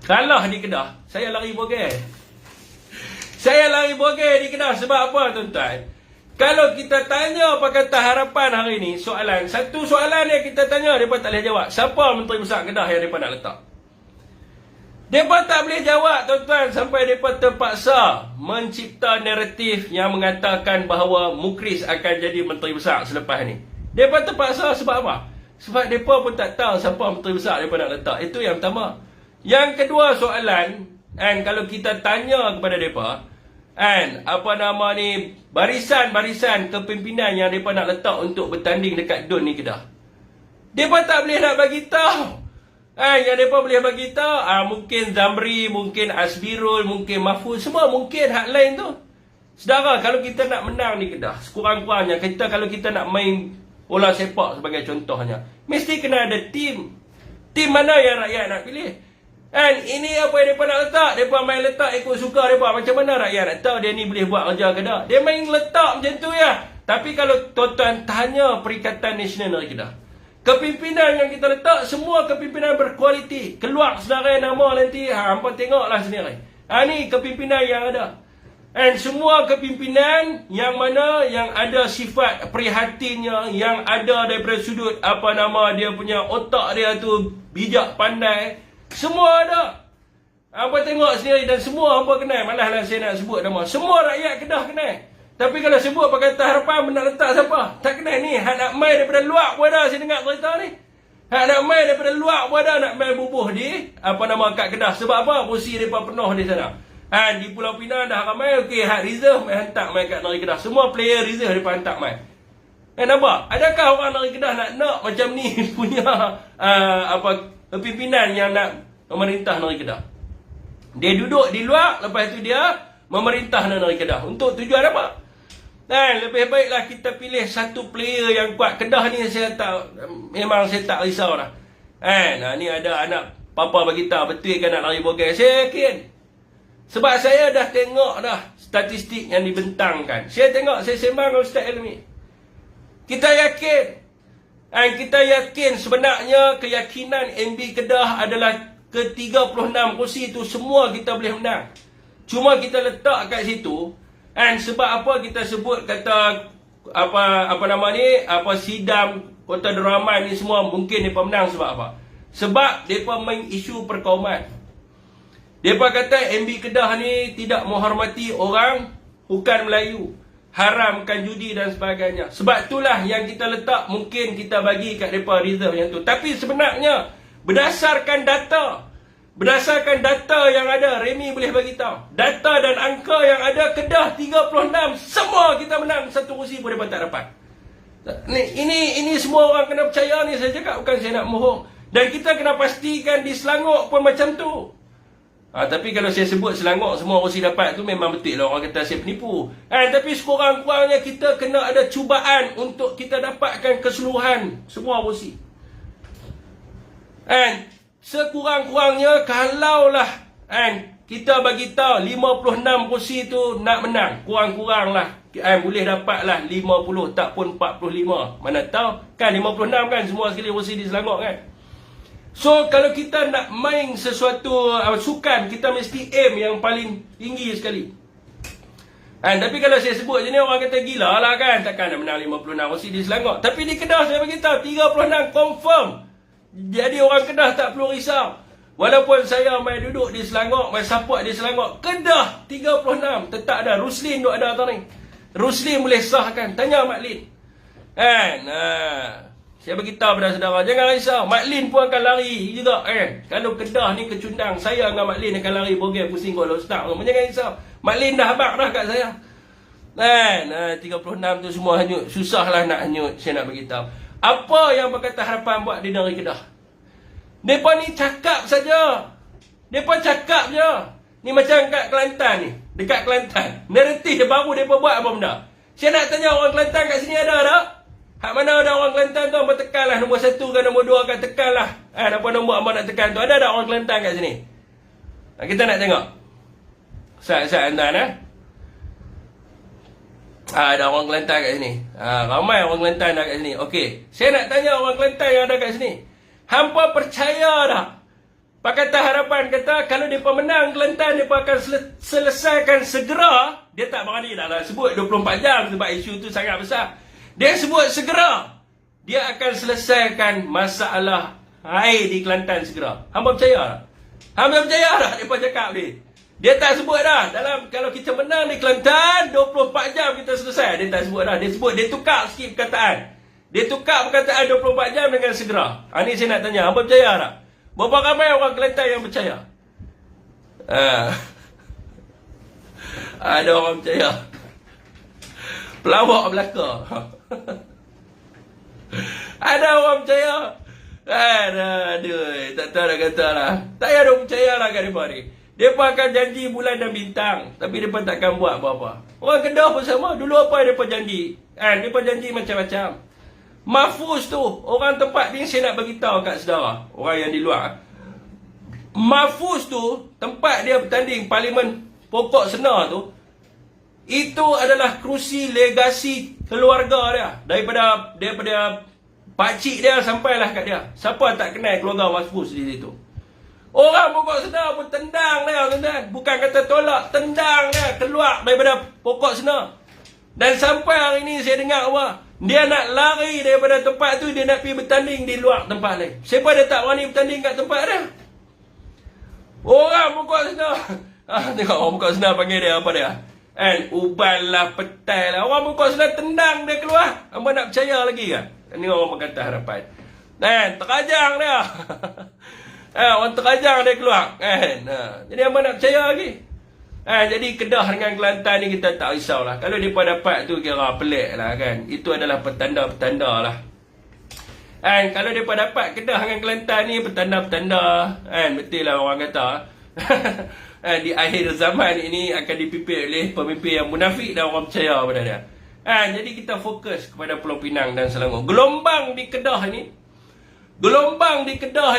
kalah di Kedah, saya lari bogey. Saya lari bogey di Kedah sebab apa tuan-tuan? Kalau kita tanya Pakatan Harapan hari ni soalan, satu soalan yang kita tanya mereka tak boleh jawab. Siapa Menteri Besar Kedah yang mereka nak letak? Mereka tak boleh jawab tuan-tuan sampai mereka terpaksa mencipta naratif yang mengatakan bahawa Mukris akan jadi Menteri Besar selepas ni. Mereka terpaksa sebab apa? Sebab mereka pun tak tahu siapa Menteri Besar mereka nak letak. Itu yang pertama. Yang kedua soalan, kalau kita tanya kepada mereka, apa nama ni, barisan-barisan kepimpinan yang mereka nak letak untuk bertanding dekat DUN ni Kedah, mereka tak boleh nak bagi tahu. Yang mereka boleh bagi tahu, mungkin Zamri, mungkin Asbirul, mungkin Mahfuz, semua mungkin hak lain tu. Saudara, kalau kita nak menang di Kedah, sekurang-kurangnya kalau kita nak main bola sepak sebagai contohnya, mesti kena ada tim. Tim mana yang rakyat nak pilih? Ini apa yang mereka nak letak? Mereka main letak ikut suka mereka. Macam mana rakyat nak tahu dia ni boleh buat kerja ke tak? Dia main letak macam tu ya. Tapi kalau tuan-tuan tanya Perikatan Nasional Negeri Kedah, kepimpinan yang kita letak, semua kepimpinan berkualiti. Keluar senarai nama nanti, hampa tengoklah sendiri. Ni kepimpinan yang ada. Semua kepimpinan yang mana yang ada sifat prihatinnya, yang ada daripada sudut dia punya otak dia tu bijak pandai, semua ada. Hampa tengok sendiri dan semua hampa kenal. Malahlah saya nak sebut nama. Semua rakyat Kedah kenal. Tapi kalau sebut Pakatan Harapan nak letak siapa? Tak kenal ni. Hak nak main daripada luar pun ada, saya dengar cerita ni. Hak nak main daripada luar pun ada, nak main bubuh di kat Kedah. Sebab apa? Kursi mereka penuh di sana. Di Pulau Pinang dah ramai. Okey, hak reserve main hantar main kat Negeri Kedah. Semua player reserve mereka hantar main. Nampak? Adakah orang Negeri Kedah nak macam ni punya pimpinan yang nak memerintah Negeri Kedah? Dia duduk di luar, lepas tu dia memerintah Negeri Kedah. Untuk tujuan apa? Lebih baiklah kita pilih satu player yang kuat. Kedah ni memang saya tak risau dah. Ni ada anak papa bagi tahu betul kan nak lari bogey. Saya yakin. Sebab saya dah tengok dah statistik yang dibentangkan. Saya sembang dengan Ustaz Elmi. Kita yakin sebenarnya keyakinan MB Kedah adalah ke-36 kursi itu semua kita boleh menang. Cuma kita letak kat situ, sebab apa kita sebut kata Sidam, Kota Deraman ni semua mungkin mereka menang sebab apa? Sebab mereka main isu perkauman. Mereka kata MB Kedah ni tidak menghormati orang bukan Melayu, haramkan judi dan sebagainya. Sebab itulah yang kita letak, mungkin kita bagi kat mereka reserve yang tu. Tapi sebenarnya berdasarkan data yang ada, Remy boleh bagi tahu. Data dan angka yang ada, Kedah 36 semua kita menang, satu kursi pun mereka tak dapat. Ini semua orang kena percaya ni, saya cakap bukan saya nak mohong. Dan kita kena pastikan di Selangor pun macam tu. Tapi kalau saya sebut Selangor semua kursi dapat tu, memang betul lah orang kata saya penipu. Tapi sekurang-kurangnya kita kena ada cubaan untuk kita dapatkan keseluruhan semua kursi. Sekurang-kurangnya kalaulah kita bagi tahu 56 kursi tu nak menang, kurang-kuranglah boleh dapatlah 50, tak pun 45. Mana tahu kan 56 kan semua sekali kursi di Selangor kan. So kalau kita nak main sesuatu sukan, kita mesti aim yang paling tinggi sekali. Tapi kalau saya sebut je ni, orang kata gila lah kan, takkan nak menang 56 kursi di Selangor. Tapi di Kedah saya bagi tahu 36 confirm. Jadi orang Kedah tak perlu risau. Walaupun saya main duduk di Selangor, main support di Selangor, Kedah 36 tetap ada. Ruslin duk ada tau ni. Ruslin boleh sahkan. Tanya Mak Lin. Saya beritahu pada saudara, jangan risau. Mak Lin pun akan lari juga kan. Kalau Kedah ni kecundang, saya dengan Mak Lin akan lari bogey pusing Kuala Ustaz. Jangan risau. Mak Lin dah habak dah kat saya. 36 tu semua hanyut. Susahlah nak hanyut. Saya nak beritahu. Apa yang Pakatan Harapan buat di Negeri Kedah? Mereka ni cakap saja. Mereka cakap je. Ni macam kat Kelantan ni. Dekat Kelantan. Naratif baru mereka buat apa benda. Saya nak tanya orang Kelantan kat sini ada tak? Hak mana ada orang Kelantan tu, abang tekanlah nombor 1 ke nombor 2 kan, tekanlah. Apa nombor abang nak tekan tu. Ada tak orang Kelantan kat sini? Kita nak tengok. Saat-saat anda Ada orang Kelantan kat sini. Ramai orang Kelantan ada kat sini. Okey, saya nak tanya orang Kelantan yang ada kat sini. Hampa percaya tak? Pakatan Harapan kata kalau mereka menang Kelantan, mereka akan selesaikan segera. Dia tak berani dah lah sebut 24 jam sebab isu tu sangat besar. Dia sebut segera. Dia akan selesaikan masalah air di Kelantan segera. Hampa percaya tak? Hampa percaya tak mereka cakap ni? Dia tak sebut dah. Dalam kalau kita menang di Kelantan 24 jam kita selesai. Dia tak sebut dah. Dia sebut, dia tukar sikit perkataan. Dia tukar perkataan 24 jam dengan segera. Ni saya nak tanya, hampa percaya tak? Berapa ramai orang Kelantan yang percaya? Ada orang percaya. Pelawak belaka. Ada orang percaya. Aduh, tak tahu nak kata lah. Tak payah duk percaya lah kat mereka ni. Mereka akan janji bulan dan bintang, tapi mereka takkan buat apa-apa. Orang Kedah pun sama. Dulu apa mereka janji? Mereka janji macam-macam. Mahfuz tu, orang tempat ni saya nak beritahu kat saudara, orang yang di luar. Mahfuz tu, tempat dia bertanding Parlimen Pokok Senar tu, itu adalah kerusi legasi keluarga dia. Daripada pakcik dia sampailah kat dia. Siapa tak kenal keluarga Mahfuz di situ? Orang Pokok Senar pun tendang dia, tuan-tuan. Bukan kata tolak, tendang dia keluar daripada Pokok Senar. Dan sampai hari ni saya dengar apa? Dia nak lari daripada tempat tu, dia nak pergi bertanding di luar tempat lain. Siapa dia tak berani bertanding kat tempat dia? Orang Pokok Senar. Tengok orang Pokok Senar panggil dia apa dia? Uban lah, petai lah. Orang Pokok Senar tendang dia keluar. Hamba nak percaya lagi kan? Ini orang Pakatan Harapan. Terajang dia. Orang terajang dia keluar. Jadi hamba nak percaya lagi. Jadi Kedah dengan Kelantan ni kita tak risaulah. Kalau mereka dapat tu kira pelik lah kan. Itu adalah petanda-petanda lah. Kalau mereka dapat Kedah dengan Kelantan ni petanda-petanda. Betul lah orang kata. Di akhir zaman ini akan dipimpin oleh pemimpin yang munafik dan orang percaya pada dia. Jadi kita fokus kepada Pulau Pinang dan Selangor. Gelombang di Kedah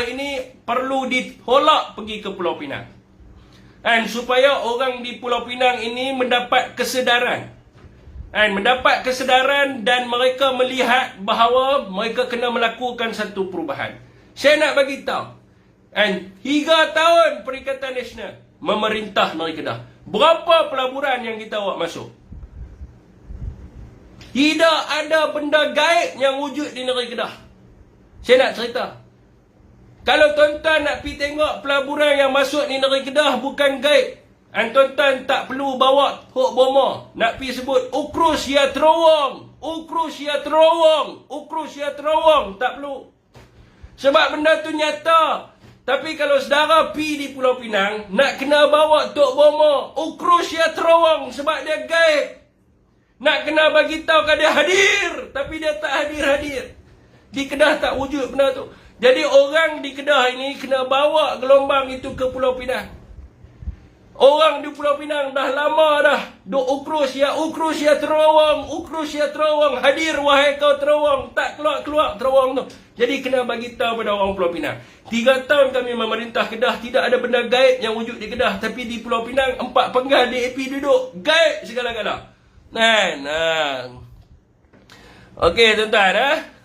ini perlu ditolak pergi ke Pulau Pinang. Supaya orang di Pulau Pinang ini mendapat kesedaran. Mendapat kesedaran dan mereka melihat bahawa mereka kena melakukan satu perubahan. Saya nak bagi tahu. 3 tahun Perikatan Nasional memerintah Negeri Kedah. Berapa pelaburan yang kita buat masuk? Tidak ada benda gaib yang wujud di Negeri Kedah. Saya nak cerita. Kalau tuan-tuan nak pergi tengok pelaburan yang masuk di Negeri Kedah bukan gaib. Tuan-tuan tak perlu bawa hok bomba. Nak pergi sebut Ukrus ya terowong. Ukrus ya terowong. Ukrus ya terowong. Tak perlu. Sebab benda tu nyata. Tapi kalau saudara pergi di Pulau Pinang, nak kena bawa tok bomba. Ukrus ya terowong. Sebab dia gaib. Nak kena bagi tahu kan dia hadir. Tapi dia tak hadir-hadir. Di Kedah tak wujud benda tu. Jadi orang di Kedah ini kena bawa gelombang itu ke Pulau Pinang. Orang di Pulau Pinang dah lama dah duk ukrus ya terowong, ukrus ya terowong, hadir wahai kau terowong, tak keluar terowong tu. Jadi kena bagi tahu pada orang Pulau Pinang. 3 tahun kami memerintah Kedah, tidak ada benda gaib yang wujud di Kedah, tapi di Pulau Pinang 4 penggal DAP duduk, gaib segala-gala. Okey tuan-tuan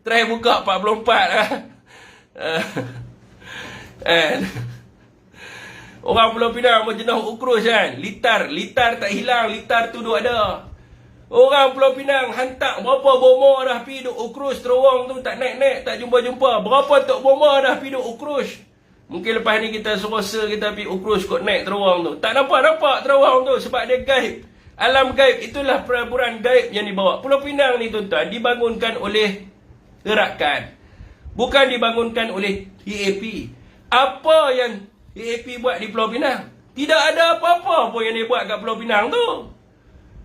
try buka 44 Orang Pulau Pinang berjenis ukrus kan. Litar tak hilang, litar tu duk ada. Orang Pulau Pinang hantar berapa bomba dah pergi duk ukrus terowong tu tak naik-naik, tak jumpa-jumpa. Berapa tok bomba dah pergi duk ukrus. Mungkin lepas ni kita suruh kita pergi ukrus kot naik terowong tu. Tak nampak terowong tu sebab dia gaib. Alam gaib, itulah pelaburan gaib yang dibawa. Pulau Pinang ni tuan-tuan dibangunkan oleh gerakan. Bukan dibangunkan oleh DAP. Apa yang DAP buat di Pulau Pinang? Tidak ada apa-apa pun yang dia buat kat Pulau Pinang tu.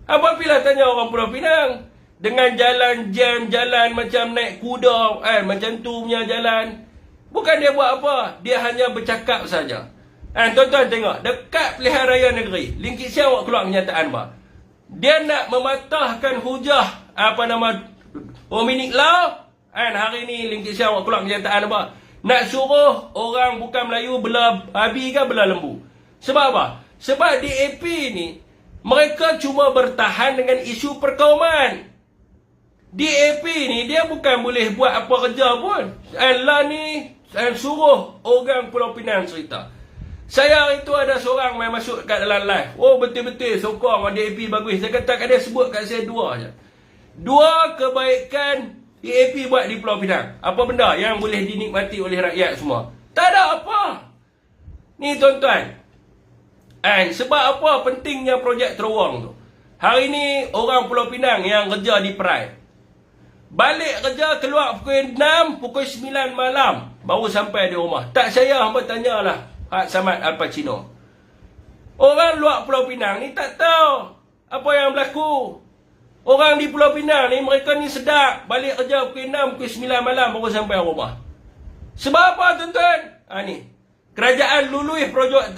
Apabila tanya orang Pulau Pinang, dengan jalan jam, jalan macam naik kuda, macam tu punya jalan, bukan dia buat apa, dia hanya bercakap saja. Tuan-tuan tengok, dekat pilihan raya negeri, Lim Kit Siang buat keluar kenyataan apa? Dia nak mematahkan hujah Dominic Lau. Hari ni Lim Kit Siang buat keluar kenyataan apa? Nak suruh orang bukan Melayu belah babi ke belah lembu. Sebab apa? Sebab DAP ni Mereka cuma bertahan dengan isu perkauman. DAP ni dia bukan boleh buat apa kerja pun. Lah ni suruh orang Pulau Pinang cerita. Saya hari tu ada seorang main masuk kat dalam live. Oh, betul-betul sokong DAP bagus. Saya kata kat dia, sebut kat saya dua je. Dua kebaikan DAP buat di Pulau Pinang. Apa benda yang boleh dinikmati oleh rakyat semua? Tak ada apa. Ni tuan-tuan. Sebab apa pentingnya projek terowong tu? Hari ni orang Pulau Pinang yang kerja di Perai, balik kerja keluar pukul 6, pukul 9 malam baru sampai di rumah. Tak saya hamba tanyalah Hak Samad Al Pacino. Orang luar Pulau Pinang ni tak tahu apa yang berlaku. Orang di Pulau Pinang ni, mereka ni sedap balik kerja pukul 6, pukul 9 malam baru sampai rumah. Sebab apa tuan-tuan? Ni kerajaan luluh projek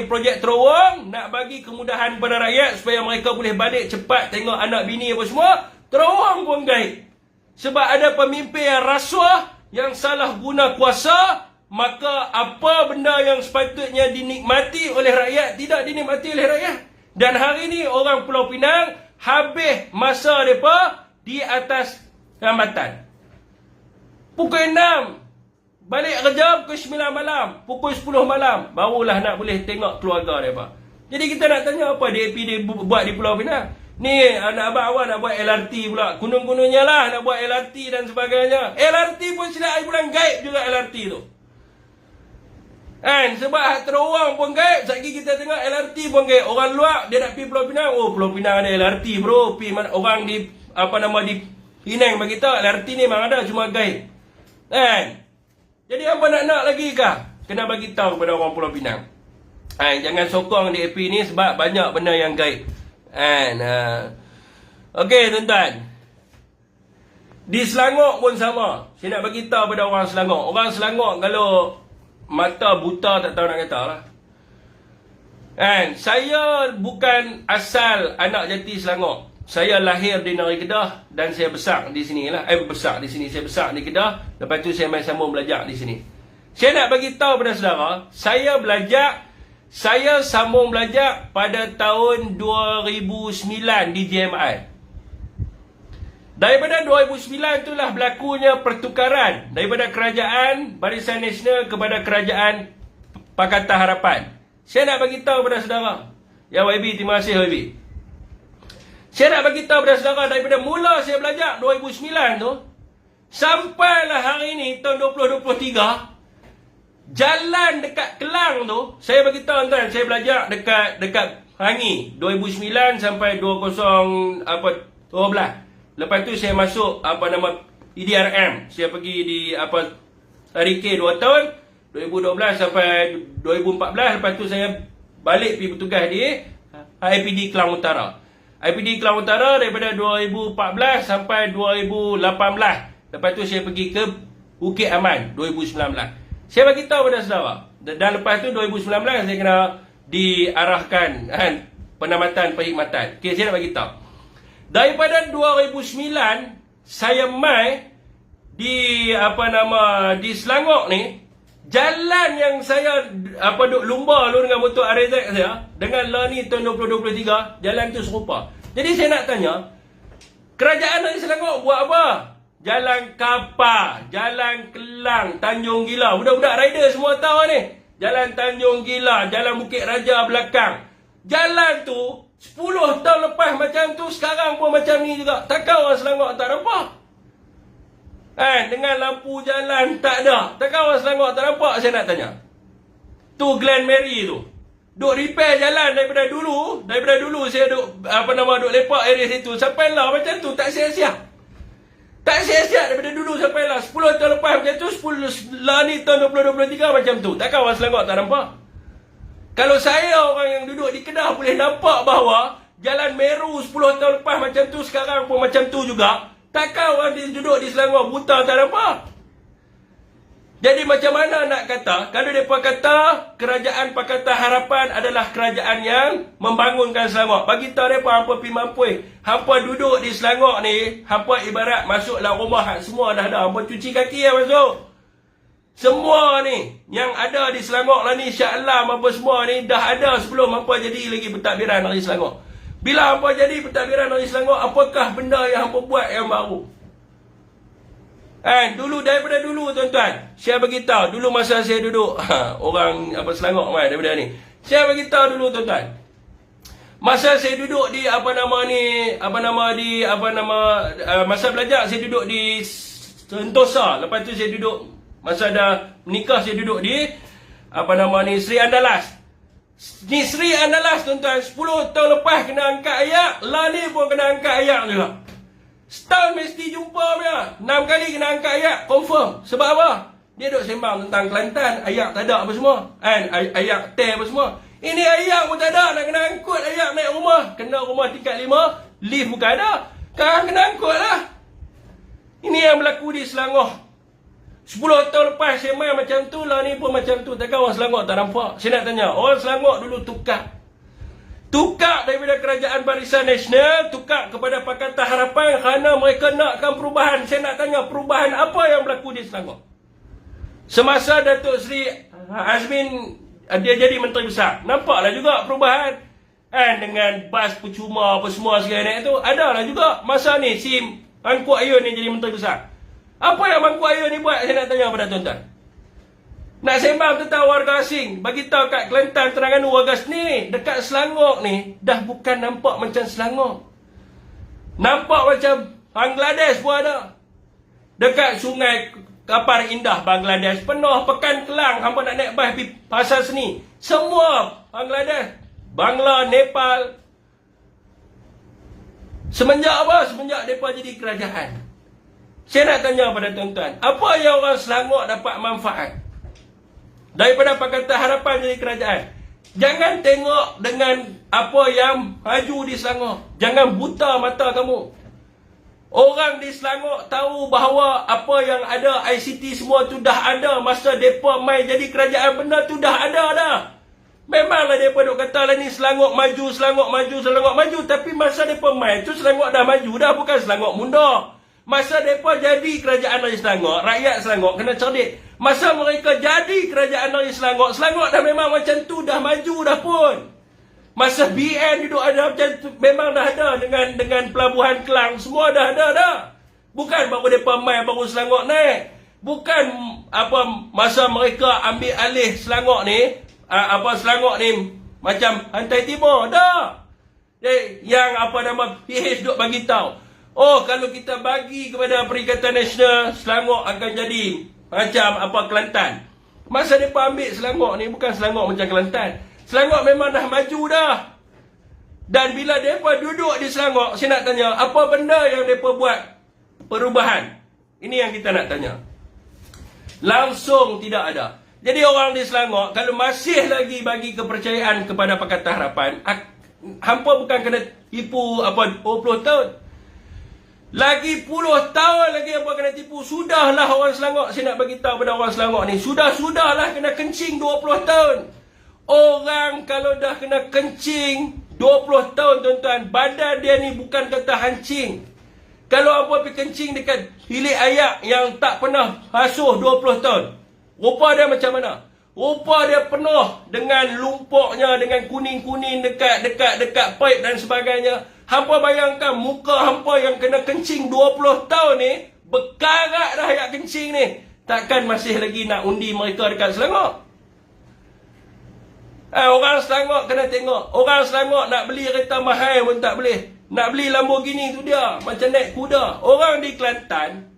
projek terowong nak bagi kemudahan pada rakyat supaya mereka boleh balik cepat tengok anak bini apa semua. Terowong pun gaib. Sebab ada pemimpin yang rasuah, yang salah guna kuasa, maka apa benda yang sepatutnya dinikmati oleh rakyat tidak dinikmati oleh rakyat. Dan hari ni orang Pulau Pinang habis masa mereka di atas hambatan. Pukul 6 balik kerja, pukul 9 malam, pukul 10 malam barulah nak boleh tengok keluarga mereka. Jadi kita nak tanya apa DAP dia buat di Pulau Pinang. Ni anak abang awak nak buat LRT pula. Gunung-gunungnya lah nak buat LRT dan sebagainya. LRT pun silap bulan gaib juga LRT tu. Sebab hak terowong pun gaib. Sekali kita tengok LRT pun gaib. Orang luar dia nak pergi Pulau Pinang. Oh, Pulau Pinang ada LRT bro. Orang di di Penang bagi tahu LRT ni memang ada, cuma gaib. Jadi apa nak lagi kah? Kena bagi tahu kepada orang Pulau Pinang. Jangan sokong DAP ni sebab banyak benda yang gaib. Okey tuan-tuan. Di Selangor pun sama. Saya nak bagi tahu pada orang Selangor. Orang Selangor kalau mata buta tak tahu nak kata lah. Saya bukan asal anak jati Selangor. Saya lahir di Negeri Kedah dan saya besar di sini lah. Besar di sini, saya besar di Kedah. Lepas tu saya main sambung belajar di sini. Saya nak bagi tahu pada saudara, saya sambung belajar pada tahun 2009 di JMI. Daripada 2009 itulah berlakunya pertukaran daripada kerajaan Barisan Nasional kepada kerajaan Pakatan Harapan. Saya nak bagi tahu pada saudara. Ya YB, terima kasih YB. Saya nak bagi tahu pada saudara, daripada mula saya belajar 2009 tu sampailah hari ni tahun 2023, jalan dekat Kelang tu, saya bagi tahu tuan, saya belajar dekat Hangi 2009 sampai 2012. Lepas tu saya masuk EDRM. Saya pergi di RK 2 tahun 2012 sampai 2014. Lepas tu saya balik pergi bertugas di IPD Kelang Utara. IPD Kelang Utara daripada 2014 sampai 2018. Lepas tu saya pergi ke Bukit Aman 2019. Saya bagi tahu pada saudara. Dan lepas tu 2019 saya kena diarahkan penamatan perkhidmatan. Okey, saya nak bagi tahu. Daripada 2009 saya mai di di Selangor ni, jalan yang saya duk lumba lu dengan motor RZ saya dengan lah ni tahun 2023, jalan tu serupa. Jadi saya nak tanya, kerajaan di Selangor buat apa? Jalan Kapar, Jalan Kelang, Tanjung Gila. Budak-budak rider semua tahu ni. Jalan Tanjung Gila, Jalan Bukit Raja belakang. Jalan tu 10 tahun lepas macam tu, sekarang pun macam ni juga. Takkan orang Selangor tak nampak? Dengan lampu jalan tak ada. Takkan orang Selangor tak nampak? Saya nak tanya. Tu Glen Mary tu, duk repair jalan daripada dulu. Daripada dulu saya duk duk lepak area situ. Sampai lah macam tu, tak sia-sia. Tak sia-sia daripada dulu sampai lah 10 tahun lepas macam tu. 10 lah ni tahun 2023 macam tu. Takkan orang Selangor tak nampak? Kalau saya orang yang duduk di Kedah boleh nampak bahawa Jalan Meru 10 tahun lepas macam tu, sekarang pun macam tu juga, takkan orang duduk di Selangor buta tak nampak? Jadi macam mana nak kata, kalau mereka kata kerajaan Pakatan Harapan adalah kerajaan yang membangunkan Selangor, bagi tahu mereka hampa pi mampu. Hampa duduk di Selangor ni, hampa ibarat masuk dalam rumah, semua dah ada. Hampa cuci kaki yang masuk. Semua ni yang ada di Selangor lah ni, Shah Alam apa semua ni dah ada sebelum hampa jadi lagi pentadbiran Negeri Selangor. Bila hampa jadi pentadbiran Negeri Selangor, apakah benda yang hampa buat yang baru? Dulu, daripada dulu tuan-tuan, saya beritahu dulu masa saya duduk orang apa Selangor mai daripada ni. Saya beritahu dulu tuan-tuan. Masa saya duduk di masa belajar saya duduk di Sentosa. Lepas tu saya duduk masa dah menikah, saya duduk di Sri Andalas. Ni Sri Andalas tuan-tuan, 10 tahun lepas kena angkat ayak, lah ni pun kena angkat ayak juga. Setahun mesti jumpa dia. 6 kali kena angkat ayak, confirm. Sebab apa? Dia duk sembang tentang Kelantan, ayak tak ada apa semua. Ayak teh apa semua. Ini ayak pun tak ada, nak kena angkut ayak naik rumah. Kena rumah tingkat 5, lift bukan ada. Kan kena angkut lah. Ini yang berlaku di Selangor. 10 tahun lepas saya main macam tu, lah ni pun macam tu. Takkan orang Selangor tak nampak? Saya nak tanya, orang Selangor dulu tukar daripada Kerajaan Barisan Nasional, tukar kepada Pakatan Harapan kerana mereka nakkan perubahan. Saya nak tanya, perubahan apa yang berlaku di Selangor? Semasa Datuk Seri Azmin dia jadi Menteri Besar, nampaklah juga perubahan. Dengan bas percuma apa semua sekalian itu, adalah juga masa ni si Mangku Ayun ni jadi Menteri Besar. Apa yang Mangku Ayun ni buat, saya nak tanya pada tuan-tuan. Nak sembang tentang warga asing, bagi tahu kat Kelantan, Terengganu, warga ni dekat Selangor ni dah bukan nampak macam Selangor. Nampak macam Bangladesh pun ada. Dekat Sungai Kapar Indah Bangladesh penuh, Pekan Kelang hampa nak naik bas pergi pasar seni, semua Bangladesh, Bangla, Nepal. Semenjak apa? Semenjak mereka jadi kerajaan. Saya nak tanya pada tuan-tuan, apa yang orang Selangor dapat manfaat daripada Pakatan Harapan jadi kerajaan? Jangan tengok dengan apa yang maju di Selangor. Jangan buta mata kamu. Orang di Selangor tahu bahawa apa yang ada ICT semua tu dah ada masa mereka mai jadi kerajaan. Benda tu dah ada dah. Memanglah mereka duk kata lah ni Selangor maju, Selangor maju, Selangor maju. Tapi masa mereka mai tu Selangor dah maju dah, bukan Selangor mundur. Masa mereka jadi kerajaan Negeri Selangor, rakyat Selangor kena cerdik. Masa mereka jadi kerajaan Negeri Selangor, Selangor dah memang macam tu, dah maju dah pun. Masa BN duduk ada macam tu, memang dah ada dengan Pelabuhan Kelang, semua dah ada dah. Bukan baru mereka main, baru Selangor naik. Bukan apa masa mereka ambil alih Selangor ni, Selangor ni macam Pantai Timur, dah. Yang PH duk bagi tahu. Oh, kalau kita bagi kepada Perikatan Nasional, Selangor akan jadi macam Kelantan. Masa mereka ambil Selangor ni, bukan Selangor macam Kelantan. Selangor memang dah maju dah. Dan bila mereka duduk di Selangor, saya nak tanya, apa benda yang mereka buat perubahan? Ini yang kita nak tanya. Langsung tidak ada. Jadi orang di Selangor, kalau masih lagi bagi kepercayaan kepada Pakatan Harapan, hampa bukan kena tipu 20 tahun. Lagi puluh tahun lagi apa kena tipu. Sudahlah orang Selangor. Saya nak bagi tahu pada orang Selangor ni, sudahlah kena kencing 20 tahun. Orang kalau dah kena kencing 20 tahun tuan-tuan, badan dia ni bukan kata hancing. Kalau apa pergi kencing dekat bilik ayak yang tak pernah basuh 20 tahun, rupa dia macam mana? Rupa dia penuh dengan lumpuknya, dengan kuning-kuning dekat paip dan sebagainya. Hampa bayangkan muka hampa yang kena kencing 20 tahun ni, berkarat dah ayak kencing ni. Takkan masih lagi nak undi mereka dekat Selangor? Orang Selangor kena tengok. Orang Selangor nak beli kereta mahal pun tak boleh. Nak beli Lamborghini tu dia macam naik kuda. Orang di Kelantan,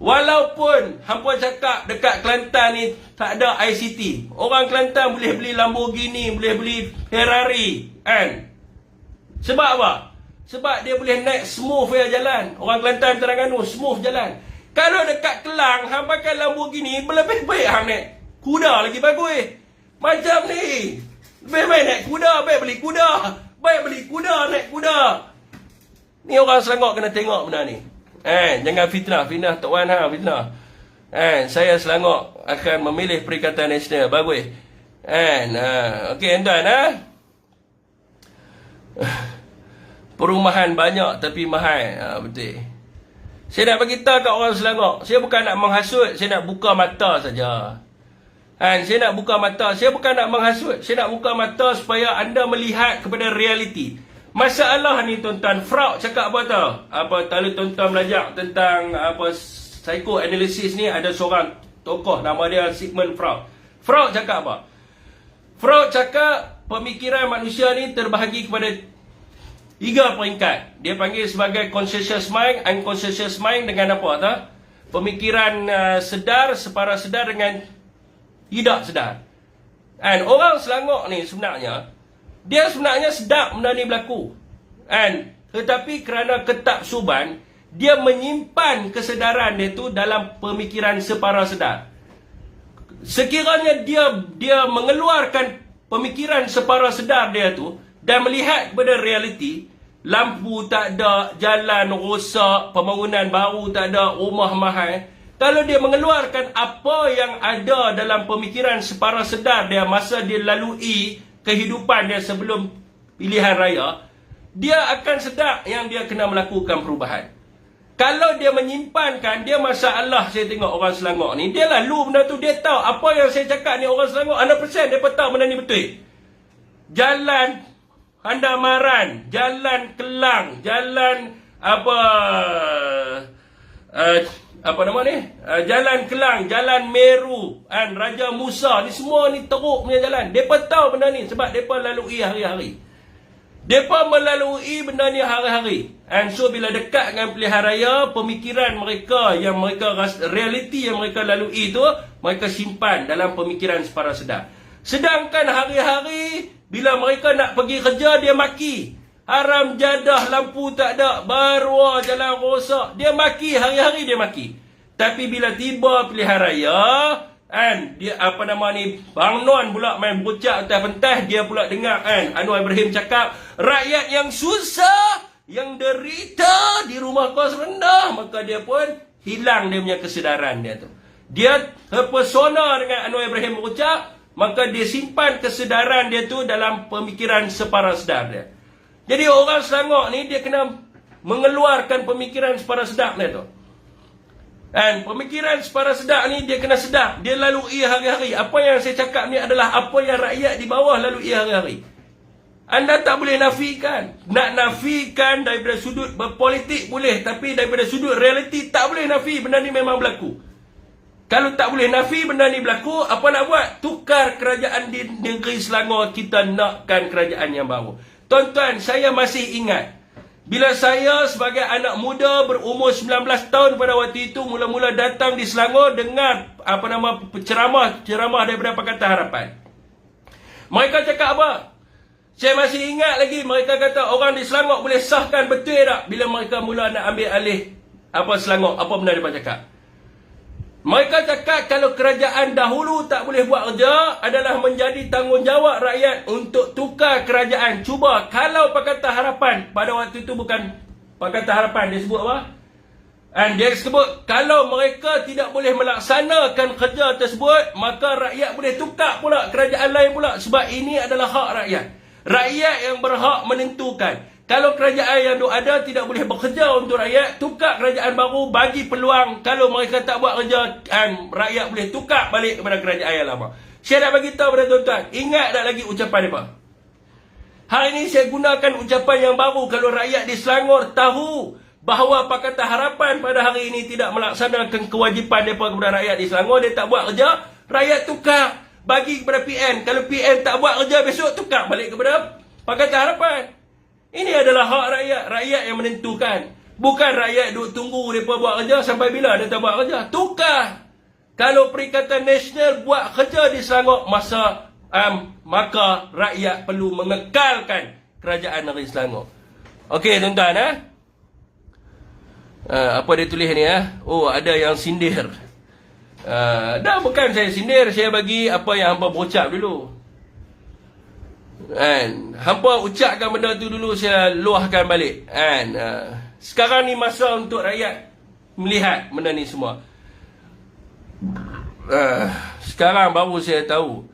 walaupun hampa cakap dekat Kelantan ni tak ada ICT, orang Kelantan boleh beli Lamborghini, boleh beli Ferrari, kan? Sebab apa? Sebab dia boleh naik smooth ya jalan. Orang Kelantan, Terengganu smooth jalan. Kalau dekat Kelang, hang pakai Lamborghini, lebih baik hang naik kuda lagi bagus. Macam ni. Lebih baik naik kuda, baik beli kuda. Baik beli kuda, naik kuda. Ni orang Selangor kena tengok benda ni. Jangan fitnah Tok Wan, fitnah. Saya Selangor akan memilih Perikatan Nasional. Bagus. Okey tuan, perumahan banyak tapi mahal. Betul. Saya nak beritahu kat orang Selangor, saya bukan nak menghasut, saya nak buka mata saja. Saya nak buka mata, saya bukan nak menghasut, saya nak buka mata supaya anda melihat kepada realiti. Masalah ni tuan-tuan, Freud cakap apa tau? Kalau tuan-tuan belajar tentang psychoanalysis ni, ada seorang tokoh nama dia Sigmund Freud. Freud cakap apa? Freud cakap pemikiran manusia ni terbahagi kepada 3 peringkat. Dia panggil sebagai conscious mind, unconscious mind dengan apa tau? Pemikiran sedar, separa sedar dengan tidak sedar. And orang Selangor ni sebenarnya, dia sebenarnya sedap benda ni berlaku. Tetapi kerana ketaksuban, dia menyimpan kesedaran dia tu dalam pemikiran separa sedar. Sekiranya dia mengeluarkan pemikiran separa sedar dia tu dan melihat kepada realiti, lampu tak ada, jalan rosak, pembangunan baru tak ada, rumah mahal. Kalau dia mengeluarkan apa yang ada dalam pemikiran separa sedar dia masa dia lalui kehidupan dia sebelum pilihan raya, dia akan sedar yang dia kena melakukan perubahan. Kalau dia menyimpankan, dia masalah. Saya tengok orang Selangor ni, dia lalu benda tu, dia tahu apa yang saya cakap ni, orang Selangor 100% dia tahu benda ni betul. Jalan Handamaran, Jalan Kelang, Jalan Jalan Kelang, Jalan Meru, Raja Musa, ni semua ni teruk punya jalan. Depa tahu benda ni sebab depa lalui hari-hari. Depa melalui benda ni hari-hari. So bila dekat dengan pilihan raya, pemikiran mereka yang mereka realiti yang mereka lalui tu, mereka simpan dalam pemikiran separa sedar. Sedangkan hari-hari bila mereka nak pergi kerja, dia maki. Haram jadah, lampu tak ada, baru jalan rosak. Dia maki, hari-hari dia maki. Tapi bila tiba pilihan raya, dia Bang Non pula main bocak atas pentas, dia pula dengar Anwar Ibrahim cakap, rakyat yang susah, yang derita di rumah kos rendah, maka dia pun hilang dia punya kesedaran dia tu. Dia terpesona dengan Anwar Ibrahim berucap, maka dia simpan kesedaran dia tu dalam pemikiran separa sedar dia. Jadi orang Selangor ni dia kena mengeluarkan pemikiran separa sedar dia tu. Pemikiran separa sedar ni dia kena sedar. Dia lalui hari-hari. Apa yang saya cakap ni adalah apa yang rakyat di bawah lalui hari-hari. Anda tak boleh nafikan. Nak nafikan daripada sudut berpolitik boleh, tapi daripada sudut realiti tak boleh nafi benda ni memang berlaku. Kalau tak boleh nafi benda ni berlaku, apa nak buat? Tukar kerajaan di negeri Selangor, kita nakkan kerajaan yang baru. Tuan-tuan, saya masih ingat bila saya sebagai anak muda berumur 19 tahun pada waktu itu mula-mula datang di Selangor dengar ceramah daripada Pakatan Harapan. Mereka cakap apa? Saya masih ingat lagi mereka kata orang di Selangor boleh sahkan betul tak bila mereka mula nak ambil alih Selangor. Apa benda mereka cakap? Mereka cakap kalau kerajaan dahulu tak boleh buat kerja, adalah menjadi tanggungjawab rakyat untuk tukar kerajaan. Cuba kalau Pakatan Harapan, pada waktu itu bukan Pakatan Harapan, dia sebut apa? Dia sebut kalau mereka tidak boleh melaksanakan kerja tersebut, maka rakyat boleh tukar pula kerajaan lain pula. Sebab ini adalah hak rakyat. Rakyat yang berhak menentukan. Kalau kerajaan yang ada tidak boleh bekerja untuk rakyat, tukar kerajaan baru, bagi peluang. Kalau mereka tak buat kerja, rakyat boleh tukar balik kepada kerajaan yang lama. Saya nak bagi tahu pada tuan-tuan, ingat tak lagi ucapan mereka? Hari ini saya gunakan ucapan yang baru. Kalau rakyat di Selangor tahu bahawa Pakatan Harapan pada hari ini tidak melaksanakan kewajipan mereka kepada rakyat di Selangor, dia tak buat kerja, rakyat tukar bagi kepada PN. Kalau PN tak buat kerja besok, tukar balik kepada Pakatan Harapan. Ini adalah hak rakyat. Rakyat yang menentukan. Bukan rakyat duduk tunggu mereka buat kerja sampai bila dia tak buat kerja. Tukar. Kalau Perikatan Nasional buat kerja di Selangor, maka rakyat perlu mengekalkan kerajaan negeri Selangor. Okey tuan-tuan. Apa dia tulis ni? Oh, ada yang sindir. Dah bukan saya sindir. Saya bagi apa yang hampa berucap dulu. Hampa ucapkan benda tu dulu, saya luahkan balik. Sekarang ni masa untuk rakyat melihat benda ni semua. Sekarang baru saya tahu.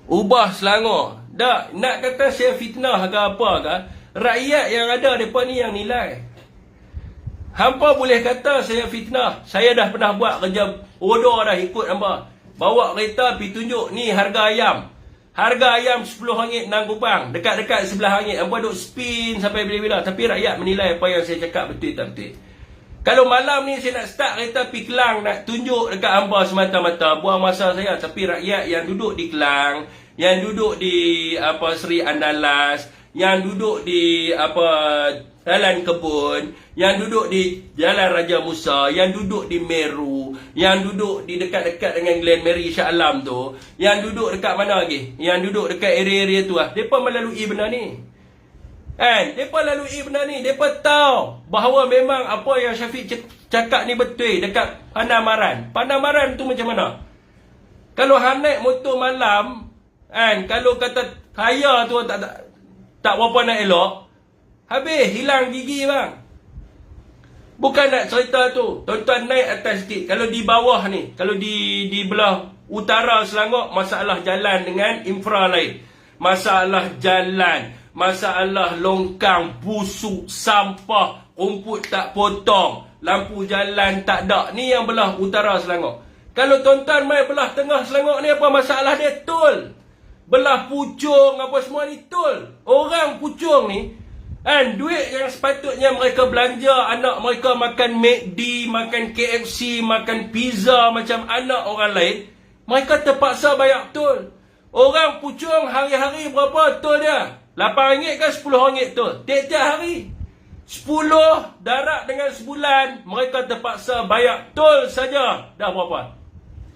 Ubah Selangor. Tak, nak kata saya fitnah ke apa ke, Rakyat yang ada mereka ni yang nilai. Hampa boleh kata saya fitnah. Saya dah pernah buat kerja bodoh dah ikut hampa. Bawa kereta pergi tunjuk ni harga ayam. Harga ayam RM10 Nang Kupang. Dekat-dekat sebelah hangit. Hampa duk spin sampai bila-bila. Tapi rakyat menilai apa yang saya cakap betul tak betul. Kalau malam ni saya nak start kereta pergi Kelang, nak tunjuk dekat hampa semata-mata, buang masa saya. Tapi rakyat yang duduk di Kelang, yang duduk di Seri Andalas, yang duduk di Jalan Kebun, yang duduk di Jalan Raja Musa, yang duduk di Meru, yang duduk di dekat-dekat dengan Glen Mary Shah Alam tu, yang duduk dekat mana lagi? Yang duduk dekat area-area tu lah. Depa melalui benda ni. Depa lalui benda ni. Depa tahu bahawa memang apa yang Syafiq cakap ni betul dekat Pandamaran. Pandamaran tu macam mana? Kalau hang naik motor malam, kalau kata kaya tu tak berapa nak elok, habis hilang gigi bang. Bukan nak cerita tu. Tuan-tuan naik atas sikit. Kalau di bawah ni, kalau di belah utara Selangor, masalah jalan dengan infra lain. Masalah jalan, masalah longkang, busuk, sampah, rumput tak potong, lampu jalan tak ada. Ni yang belah utara Selangor. Kalau tuan-tuan main belah tengah Selangor ni, apa masalah dia? Tol. Belah Puchong apa semua ni tol. Orang Puchong ni duit yang sepatutnya mereka belanja anak mereka makan McD, makan KFC, makan pizza macam anak orang lain, mereka terpaksa bayar tol. Orang Puchong hari-hari berapa tol dia? RM8 ke RM10 tol. Tiap-tiap hari 10 darat dengan sebulan mereka terpaksa bayar tol saja. Dah berapa?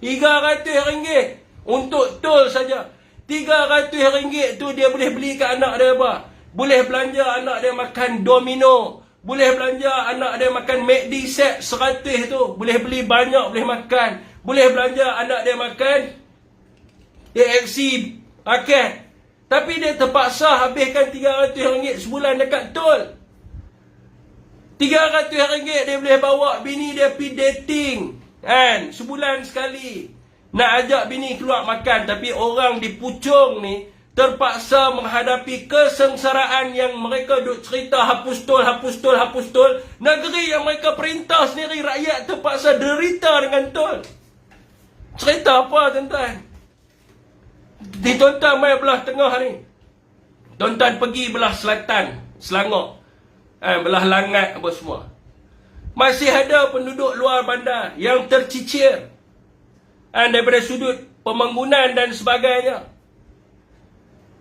RM300 untuk tol saja. RM300 tu dia boleh beli kat anak dia apa? Boleh belanja anak dia makan Domino. Boleh belanja anak dia makan McD set 100 tu. Boleh beli banyak, boleh makan. Boleh belanja anak dia makan KFC paket. Tapi dia terpaksa habiskan RM300 sebulan dekat tol. RM300 dia boleh bawa bini dia pergi dating. Sebulan sekali. Nak ajak bini keluar makan. Tapi orang di Puchong ni terpaksa menghadapi kesengsaraan yang mereka duk cerita hapus tol, hapus tol, hapus tol. Negeri yang mereka perintah sendiri, rakyat terpaksa derita dengan tol. Cerita apa tuan-tuan? Di tuan-tuan main belah tengah ni. Tuan-tuan pergi belah selatan Selangor, belah Langat apa semua. Masih ada penduduk luar bandar yang tercicir daripada sudut pembangunan dan sebagainya.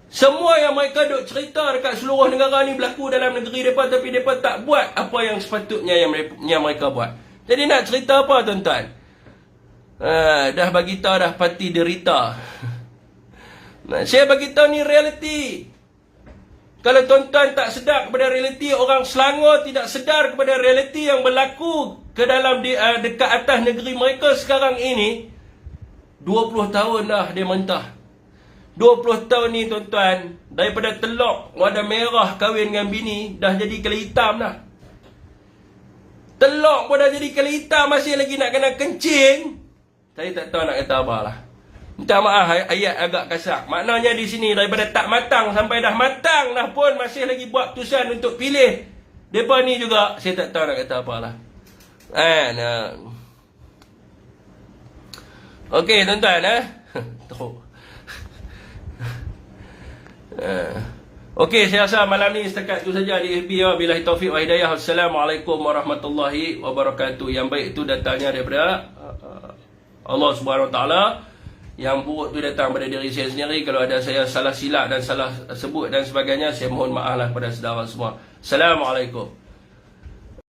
Semua yang mereka duk cerita dekat seluruh negara ni berlaku dalam negeri mereka, tapi mereka tak buat apa yang sepatutnya yang mereka buat. Jadi nak cerita apa tuan-tuan? Dah bagi tahu dah parti derita. Saya bagi tahu ni realiti. Kalau tuan-tuan tak sedar kepada realiti, orang Selangor tidak sedar kepada realiti yang berlaku ke dalam dekat atas negeri mereka sekarang ini. 20 tahun dah dia mentah. 20 tahun ni tuan-tuan, daripada telok warna merah kahwin dengan bini, dah jadi kala hitam dah. Telok pun dah jadi kala hitam, masih lagi nak kena kencing. Saya tak tahu nak kata apa lah. Minta maaf, ayat agak kasar. Maknanya di sini, daripada tak matang sampai dah matang dah pun masih lagi buat keputusan untuk pilih. Mereka ni juga, saya tak tahu nak kata apa lah. Okey tuan-tuan, teruk. Okey, saya rasa malam ni setakat tu saja di FB. Wabillahi taufiq wa hidayah. Assalamualaikum warahmatullahi wabarakatuh. Yang baik tu datangnya daripada Allah Subhanahu Wa Taala. Yang buruk tu datang pada diri saya sendiri. Kalau ada saya salah silap dan salah sebut dan sebagainya, saya mohon maaf lah kepada saudara semua. Assalamualaikum.